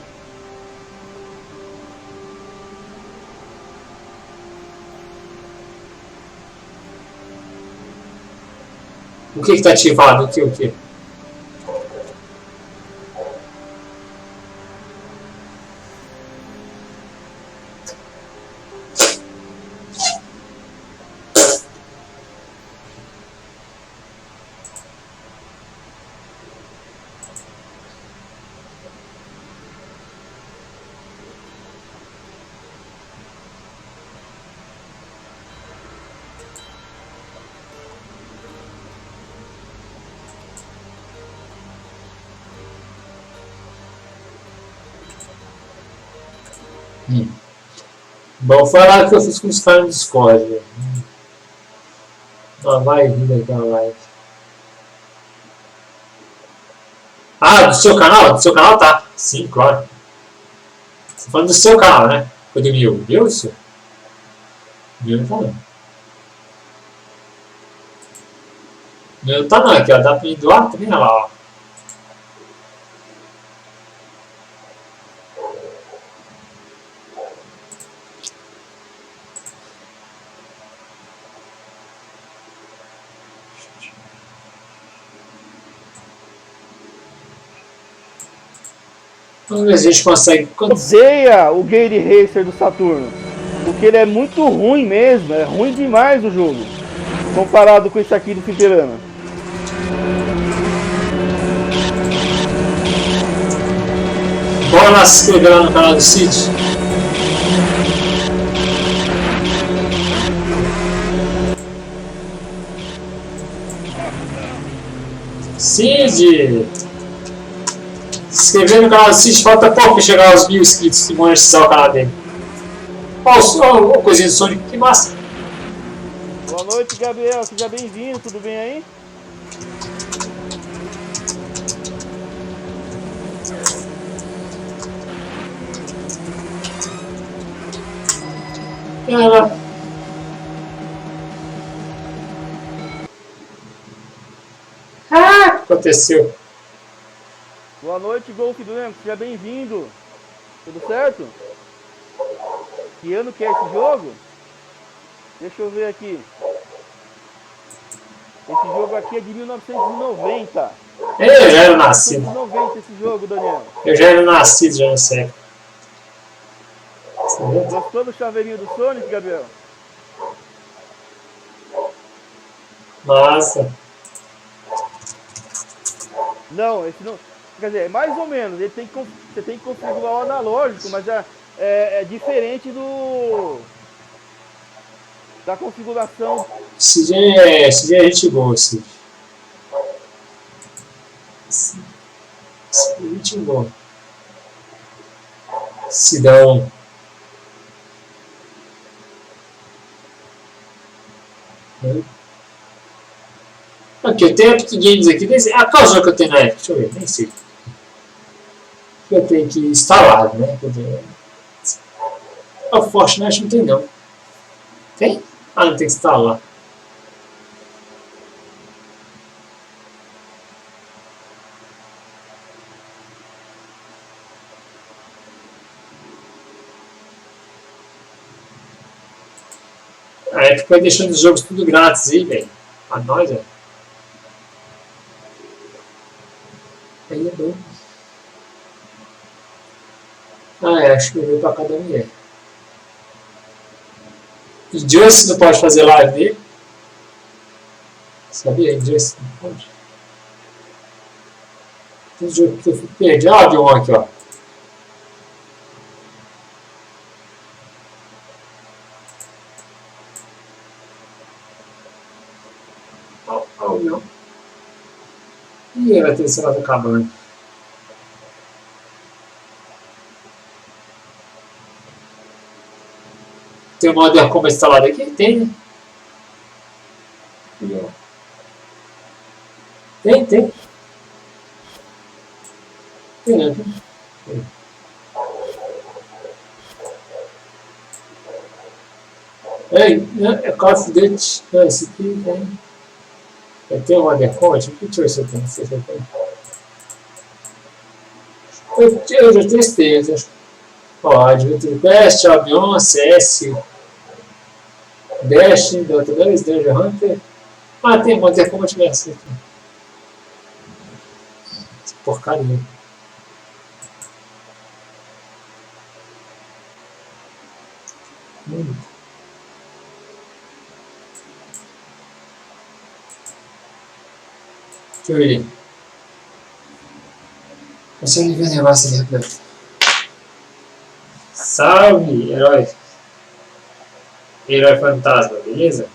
O que está ativado? O que? Bom, foi lá que eu fiz com os caras no Discord. Vai vir daquela live. Ah, do seu canal? Do seu canal tá. Sim, claro. Você tá falando do seu canal, né? Foi do meu. Meu isso? Meu não tá não. Meu não tá não, aqui ó. Dá pra ir do lado também, olha lá, ó. Vamos ver se a gente consegue. Odeia o Gate Racer do Saturno, porque ele é muito ruim mesmo, é ruim demais o jogo, comparado com esse aqui do Fliperama. Bora lá se inscrever lá no canal do Cid. Cid! Se inscrever no canal do Cid, falta pouco para chegar aos 1000 inscritos e monetizar o canal dele. Ó, a coisinha do Sonic, que massa! Boa noite, Gabriel, seja bem-vindo, tudo bem aí? O que aconteceu? Boa noite, Golf do Lemos, seja bem-vindo. Tudo certo? Que ano que é esse jogo? Deixa eu ver aqui. Esse jogo aqui é de 1990. Eu já era nascido. 1990 esse jogo, Daniel. Eu já era nascido, já não sei. Gostou do chaveirinho do Sonic, Gabriel? Massa. Não, esse não. Quer dizer, mais ou menos. Ele tem que, você tem que configurar o analógico, mas é diferente do da configuração. Cid é gente boa, Cid. Cid é gente boa. Cidão. Aqui, eu tenho Epic Games aqui. Qual jogo que eu tenho na Epic? Deixa eu ver, nem sei. Eu tenho que instalar, né? O Fortnite não tem, não. Tem? Ah, não tem que instalar. A Epic vai deixando os jogos tudo grátis aí, velho. A nós, velho. Aí é bom. Acho que eu vou pra cada mulher. E Just não pode fazer live dele? Sabia? Just não pode. Tem jogo que eu fui perder. Radeon aqui, ó. Não. Ih, vai ter celular acabando. Tem o Modern como instalado aqui? Tem, né? Tem. Tem, né? Tem. É Call of Duty. Não, esse aqui tem. Tem um undercount? Deixa eu ver se eu tenho. Não sei se eu tenho. Eu já testei. Pode. Este, Avion, CS, Este, Dota 2, Dungeon Hunter. Tem um undercount nessa aqui. Essa porcaria. Deixa eu ver. Consegue ver o negócio ali, rapaz. Salve, herói. Herói fantasma, beleza?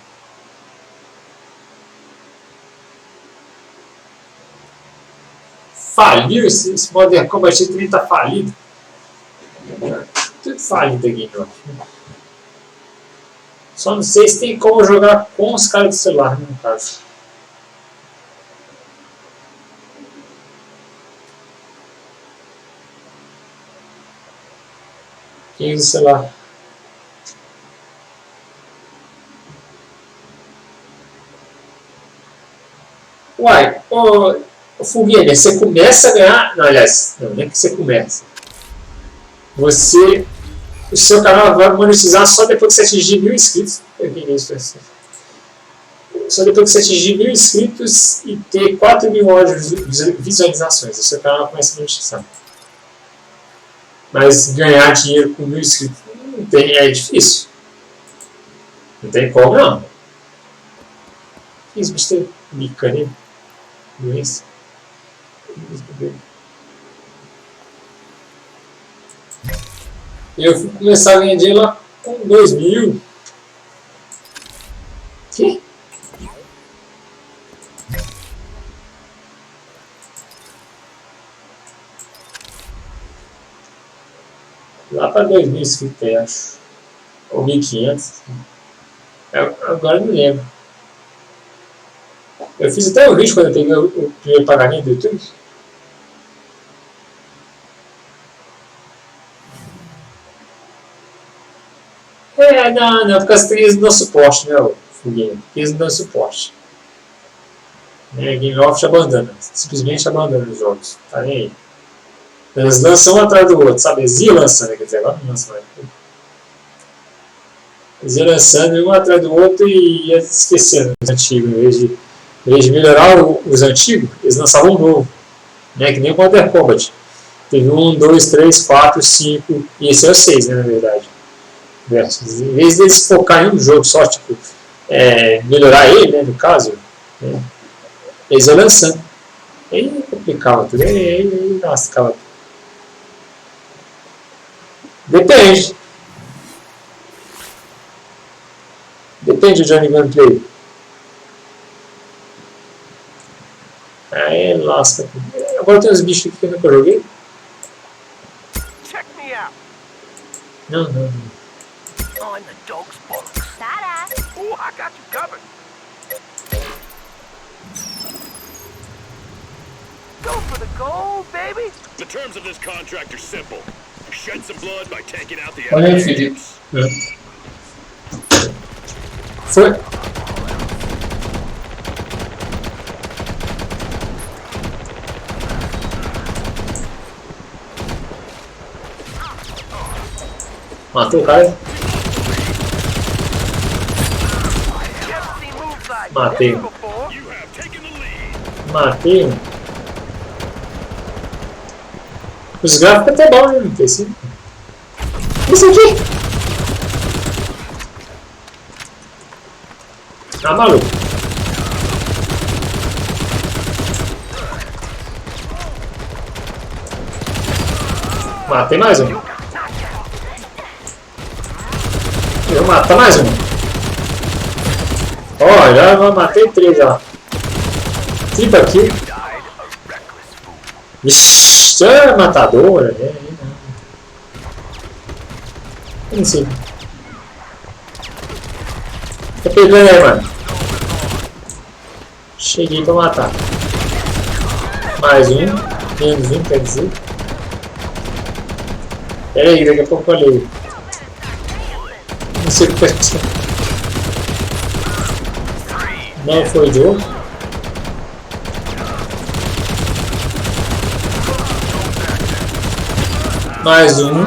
Faliu esse Modern Combat 30 tá falido. Tudo falido aqui, não. Só não sei se tem como jogar com os caras do celular, no caso. Quem usa o celular? Uai, ô Foguinha, você começa a ganhar. Não, aliás, não é que você começa. O seu canal vai monetizar só depois que você atingir 1000 inscritos. Só depois que você atingir 1000 inscritos e ter 4.000 horas de visualizações. O seu canal começa a monetizar. Mas ganhar dinheiro com 1000 inscritos não tem, é difícil. Não tem como, não. Fiz bicho bicane. Doença. Eu fui começar a ganhar dinheiro lá com 2000. Que? Lá para 2000 inscritos, eu acho. Ou 1500. Agora eu não lembro. Eu fiz até um vídeo quando eu peguei o primeiro pagamento do YouTube. Não, porque eles não dão suporte, né, o Foguinho? Eles não dão suporte. Game Loft abandona, simplesmente abandona os jogos, tá nem aí. Eles lançam um atrás do outro, sabe? Eles iam lançando, quer dizer, agora não lançam mais. Eles iam lançando um atrás do outro e iam esquecendo os antigos. Em vez de melhorar os antigos, eles lançavam um novo, né? Que nem o Modern Combat. Teve 1, 2, 3, 4, 5, e esse é o 6, né, na verdade. Em vez de eles focar em um jogo só, tipo, melhorar ele, né, no caso, né, eles iam lançando. Aí complicava tudo, aí lascava. Depende de onde gameplay. Aí, lasca. Agora tem uns bichos aqui que eu nunca joguei. Check me out. Não. I'm the dog's box. Oh, I got you covered. Go for the gold, baby. The terms of this contract are simple. Shed some blood by taking out the Olha aí, evidence. Felipe. Foi. Matou o cara. Matei. Matei. Os gráficos até bom, né? Isso aqui. Tá maluco. Matei mais um. Eu vou matar mais um. Ó, já matei 3 já. Tipo aqui. Vixi, é matador. Não sei. Tá pegando aí, mano. Cheguei pra matar. Mais um. Menos um, quer dizer. Pera aí, daqui a pouco eu olhei. Não sei o que faz isso. Não foi o jogo. Mais um.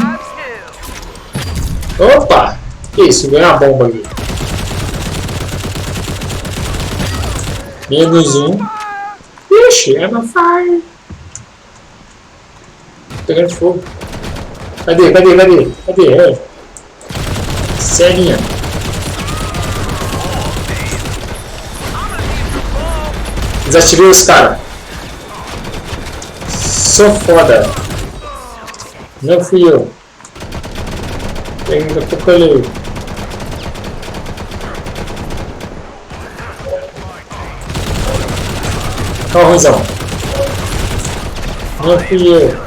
Opa! Que isso? Ganhou a bomba aqui. Menos um. Ixi, é uma fire. Pegando fogo. Cadê? É. Ceguinha. Desativei os caras. Sou foda. Não fui eu. Daqui a pouco eu leio. Olha o ruizão. Não fui eu.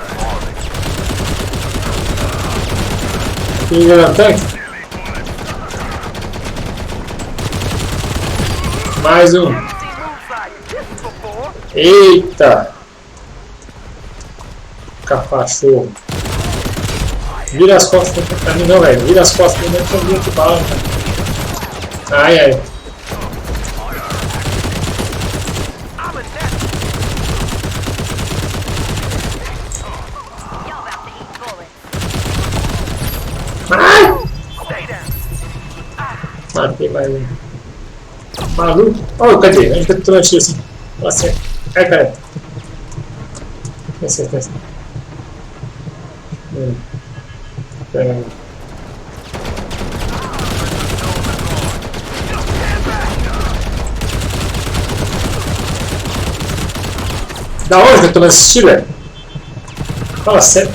Filho da tanque. Mais um. Eita. Cafachorro. Vira as costas pra mim não, velho. Vira as costas pra mim não, que eu vi bala. Ai. Ai! Matei mais um. Maluco. Oh, cadê? Onde que eu tô tomando tiro assim? Nossa, cai, cara. Acerta. Da onde que eu tô tomando esse tiro, velho? Fala sério.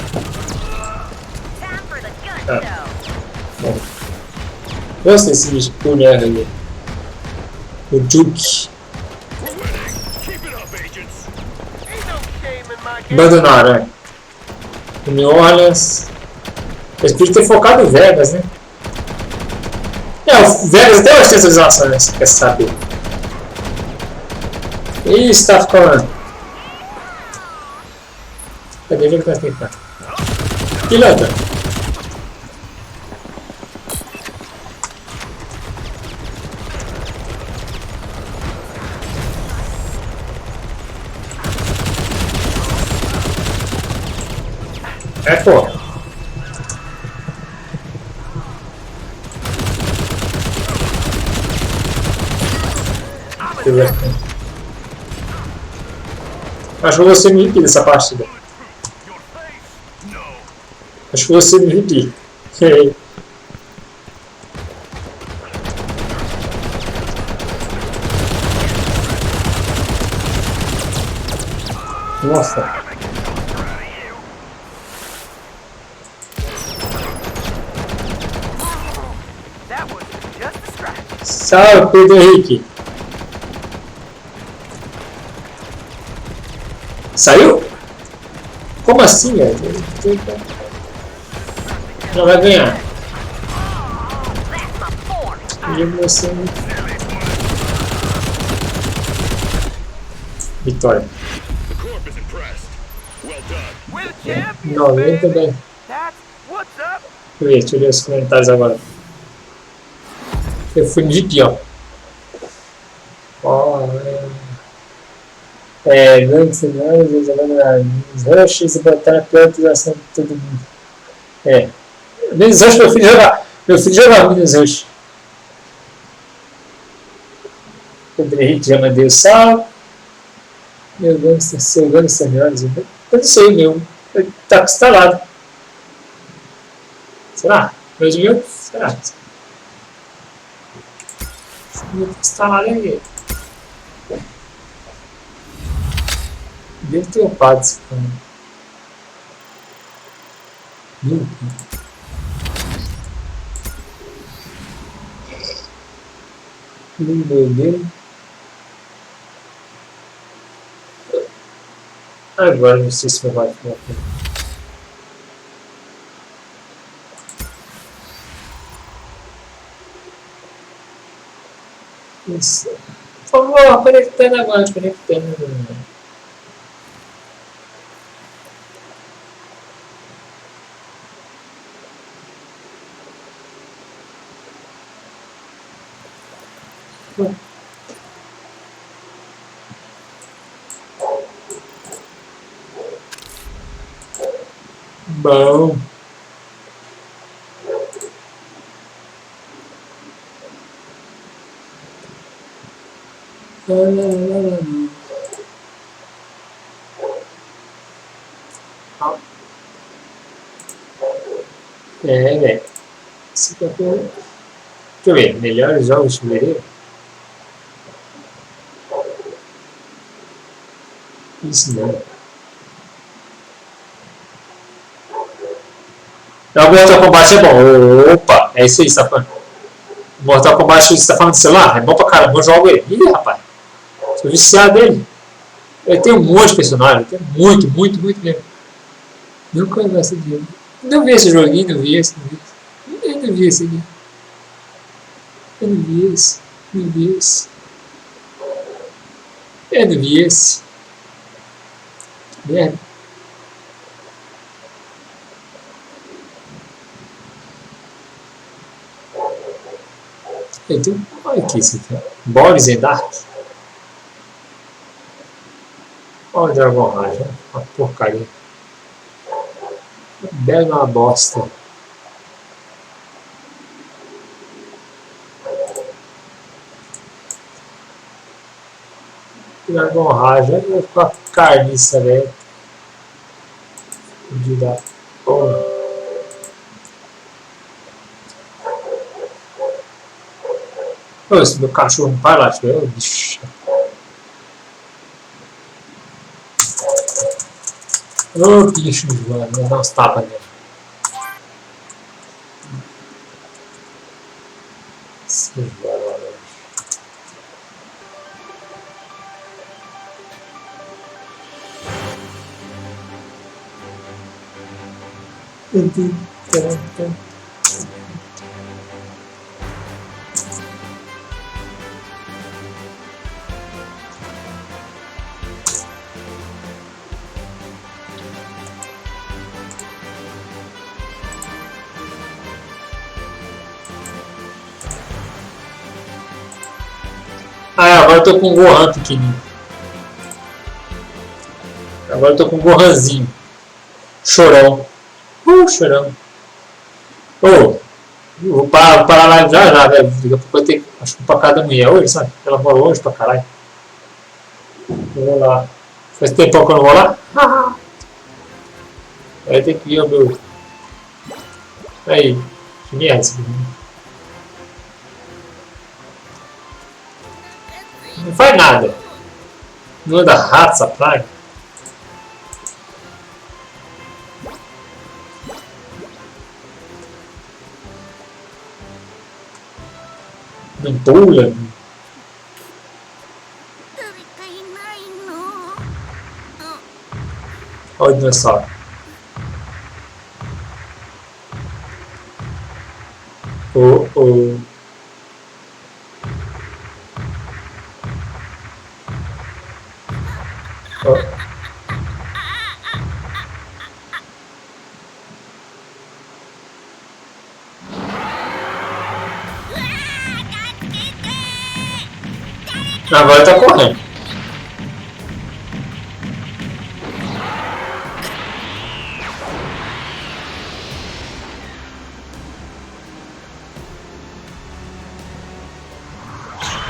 Ah. Bom. Gosto desse bicho por merda ali. O Duke. Abandonaram, né? O New Orleans. Eles podiam ter focado em Vegas, né? O Vegas até hoje tem essas ações, quer saber. Ih, está ficando. Cadê? Vê o que nós temos aqui. Pilantra. É, pô. Acho que você me impede dessa partida. Acho que você me impede. Nossa. Salve, Pedro Henrique. Saiu? Como assim, velho? Não vai ganhar. Vitória. 90 bem. Deixa eu ler os comentários agora. Eu fui no VIP, ó. Grandes cenários, os rushes e botar a priorização de todo mundo. Menos rush, meu filho jogar menos rush. O Henrique já mandei o sal. Meu Deus, seu gangster melhores. Eu não sei, meu. Ele tá instalado. Será? Meu dinheiro? Será? Instalado aí. Deve ter upado esse cara. Dele. Agora não sei se vai ficar aqui. Isso. Por favor, conectando agora, conectando. Bom. Velho. Deixa eu ver, melhores jogos de fevereiro. Isso não. O Mortal Kombat é bom. Opa, é isso aí, você tá falando. O Mortal Kombat você tá falando do celular? É bom pra caramba, eu jogo ele. Ih, rapaz. Sou viciado dele. Eu tenho um monte de personagens, eu tenho muito mesmo. Nunca gostei dele. Não vi esse joguinho, não vi esse. Eu não vi esse aqui. Eu não vi esse. Eu não vi esse. Eu não vi esse. Merda. Então, olha aqui esse aqui. Boris and Dark. Olha o Dragon Rage. Uma porcaria. Bela bosta. Dragon Rage. Olha com a carniça, velho. De dar. Porra. Ô, esse meu cachorro não para lá, tipo, eu, bicho. Ô, bicho, mano, vou dar uns tapas nele. Sim, agora eu tô com um Gohan pequenininho. Agora eu tô com um Gohanzinho. Chorão. Chorão. Vou parar lá já, velho. Daqui a pouco eu tenho, acho que pra cada mulher hoje, sabe? Ela mora longe pra caralho. Eu vou lá. Faz tempo que eu não vou lá? Aí tem que ver o meu. Aí. Que merda esse menino. Não faz nada. Não anda rato essa praga. Não pula. Olha o dinossauro. Oh. Agora tá correndo.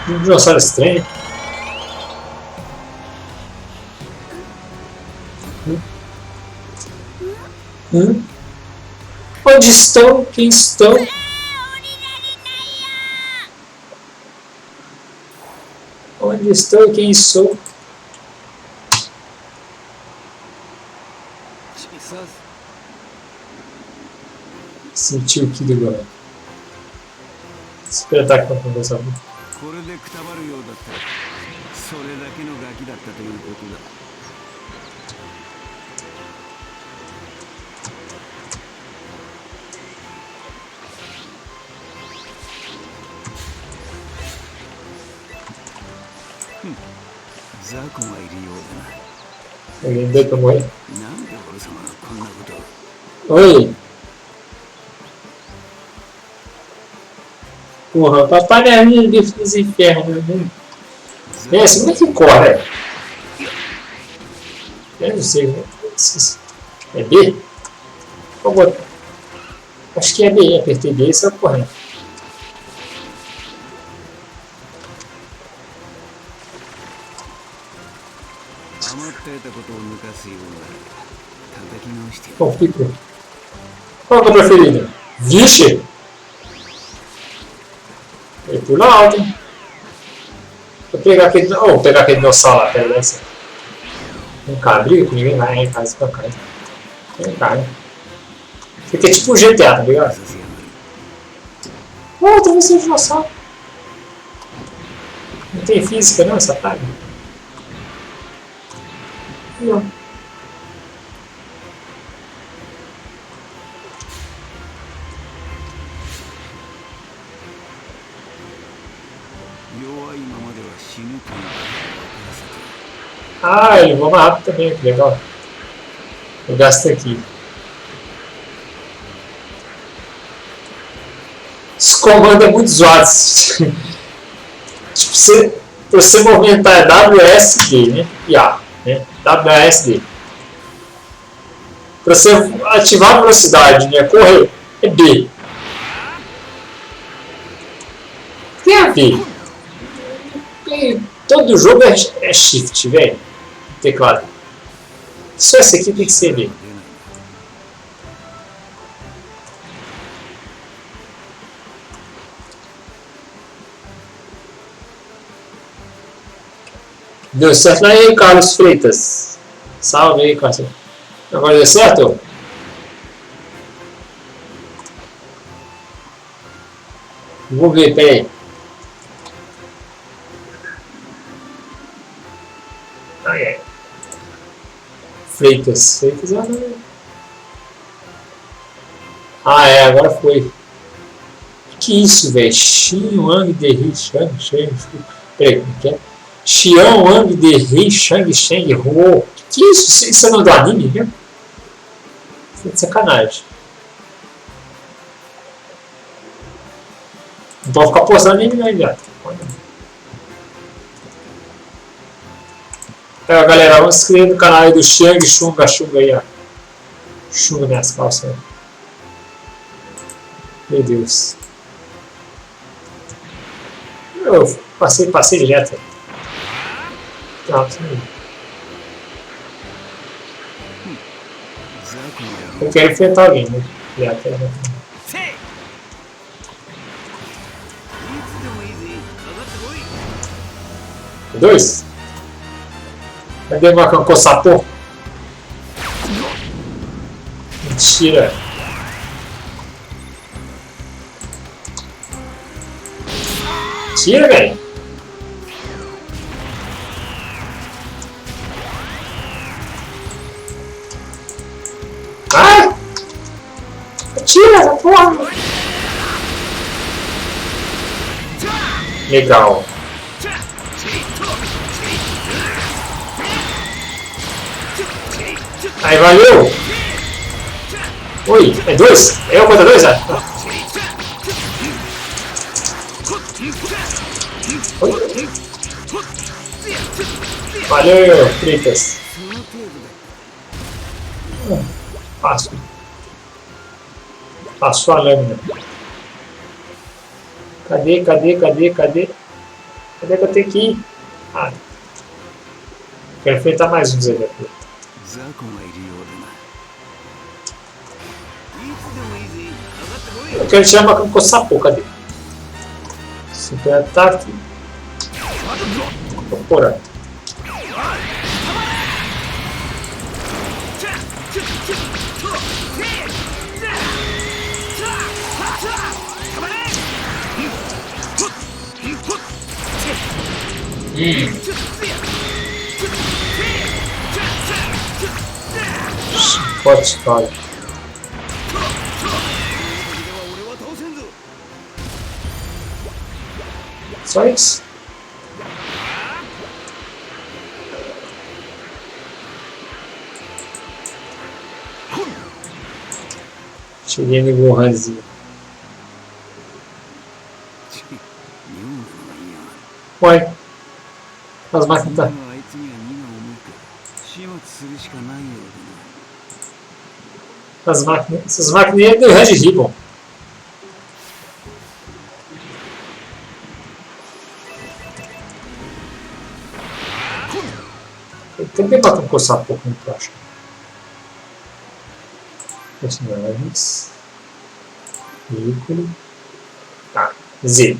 Um dinossauro estranho. Onde estão? Quem estão? Onde estou e quem sou? Sentiu o que do agora? Super ataque para conversar. Alguém deu pra morrer? Oi! Porra, papai é minha bicho dos infernos, né? Assim, como é que corre? Eu não sei, né? É B? Acho que é B, apertei B e saiu correndo. Qual fica? Qual é a preferida? Vixe! Ele pula alto, hein? Vou pegar aquele dinossauro lá, pera essa. Vem cá, briga com ninguém, vai em casa pra cá. Vem cá, né? Isso aqui é tipo um GTA, tá ligado? Outra vez um dinossauro. Não tem física não, essa praga. Não. Ah, ele voa mais rápido também, que legal. Eu gasto aqui. Esse comando é muito zoado. Tipo, pra você movimentar é WSD, né? E A, né? WSD. Para você ativar a velocidade, né? Correr, é B. Tem a ver. Todo jogo é shift, velho. Teclado. Só esse aqui tem que ser B. Deu certo aí, Carlos Freitas. Salve aí, Carlos. Agora deu certo? Vou ver, peraí. Freitas agora foi. Que isso, velho? Xiang de Ri Shang. Peraí, como que é? Xiang Wang de Ri Shang Huo. Que isso? Isso é nome do anime, viu? Foi de sacanagem. Não pode ficar postando anime não, já. Então, galera, vamos se inscrever no canal aí do Xiang Xunga aí, ó. Xunga minhas calças aí. Meu Deus. Eu passei direto. Eu quero enfrentar alguém, né? Dois? Cadê o Macão Coçapô? Mentira. Tira, velho. Ai! Tira essa porra! Legal. Aí, valeu! Oi, é 2? É eu contra 2, Oi. Valeu, fritas. Fácil. Passou a lâmina. Cadê? Cadê que eu tenho que ir? Ah. Quero enfrentar mais uns aí aqui. Eu quero tirar uma com sapo, cadê? Super ataque. Incorporar. Forte história. Só isso. Cheguei no Gohanzinho. Ué, as máquinas tá. Essas máquinas do Red Ribbon. Eu também bato um coçar um pouco, eu acho. Personagens. Veículo. Tá, Z.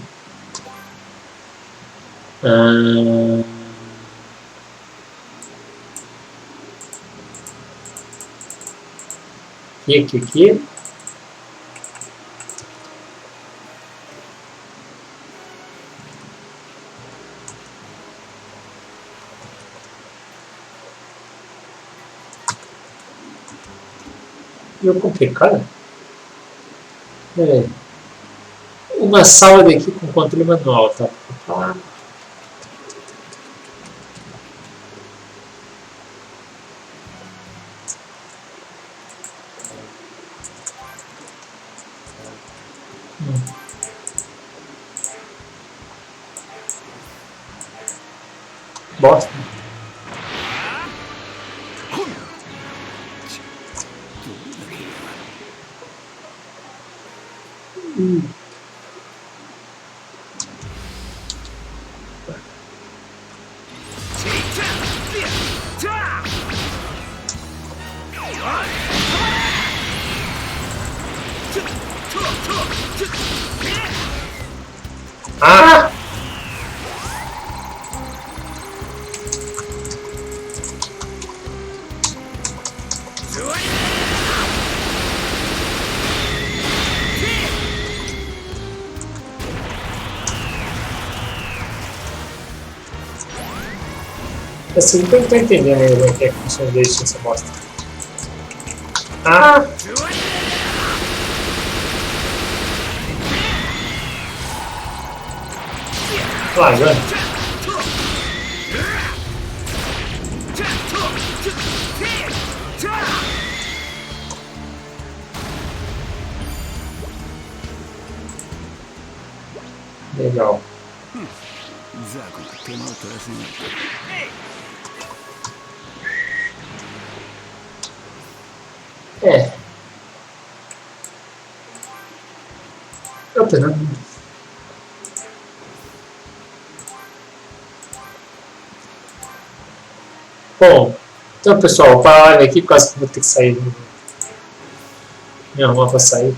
Aqui. E o complicado é uma sala daqui com controle manual, tá? Bosta. Ah! Assim, eu não tô entendendo ainda como é que é funciona desse essa bosta. Ah! Largando. Legal. É. Eu penando. Bom, então pessoal, vou parar a live aqui, quase que vou ter que sair. Me arrumar para sair.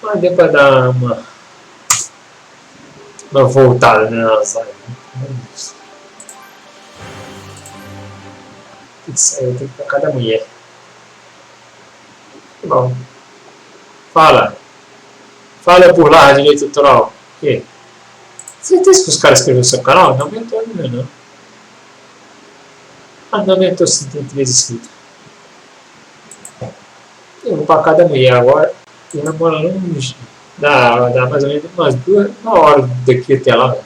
Mas deu para dar uma voltada, né, nas lives. Tem que sair, tem que ir para cada mulher. Bom, fala. Fala por lá, direito autoral. O quê? Certeza que os caras escreveram no seu canal? Não aumentou ainda, não. Ah, não aumentou 73 inscritos. Eu vou pra cada mulher agora. Eu namoro longe. Dá mais ou menos uma hora daqui até lá, velho.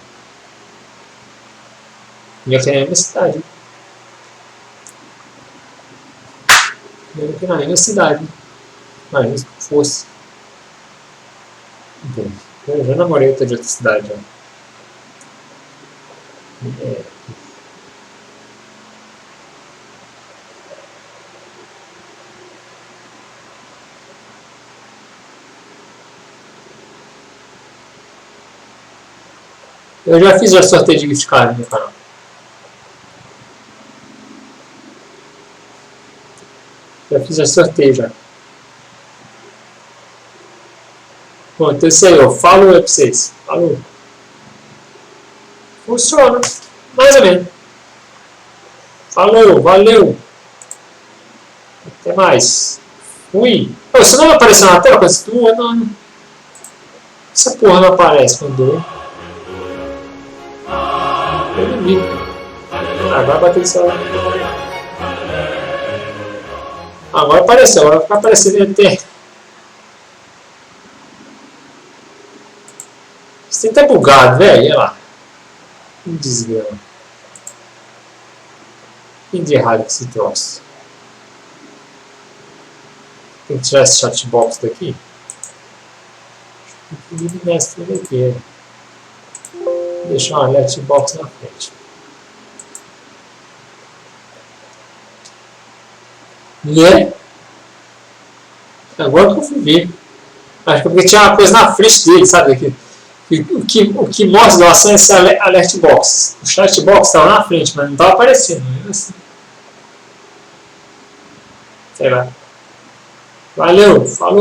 E aqui na minha cidade. Aqui na minha cidade. Mas se fosse. Bom, eu já namorei outra de outra cidade, ó. Eu já fiz o sorteio de gift card no meu canal. Já fiz o sorteio já. Bom, então é isso aí, ó. Falou aí pra vocês. Falou. Funciona. Mais ou menos. Falou, valeu. Até mais. Fui. Você não vai aparecer na tela com essa tua? Não. Essa porra não aparece quando eu não vi. Agora vai bater o celular. Agora apareceu, agora vai ficar aparecendo até. Você tem até bugado, velho. Olha lá. Que desgrama. O que de errado com esse troço? Tem que tirar esse chatbox daqui. Tem que eliminar esse tudo aqui. Vou deixar uma letbox na frente. Né? Agora que eu fui ver. Acho que porque tinha uma coisa na frente dele, sabe? O que mostra doação é esse alert box. O chat box estava na frente, mas não estava aparecendo. Assim. Sei lá. Valeu, falou.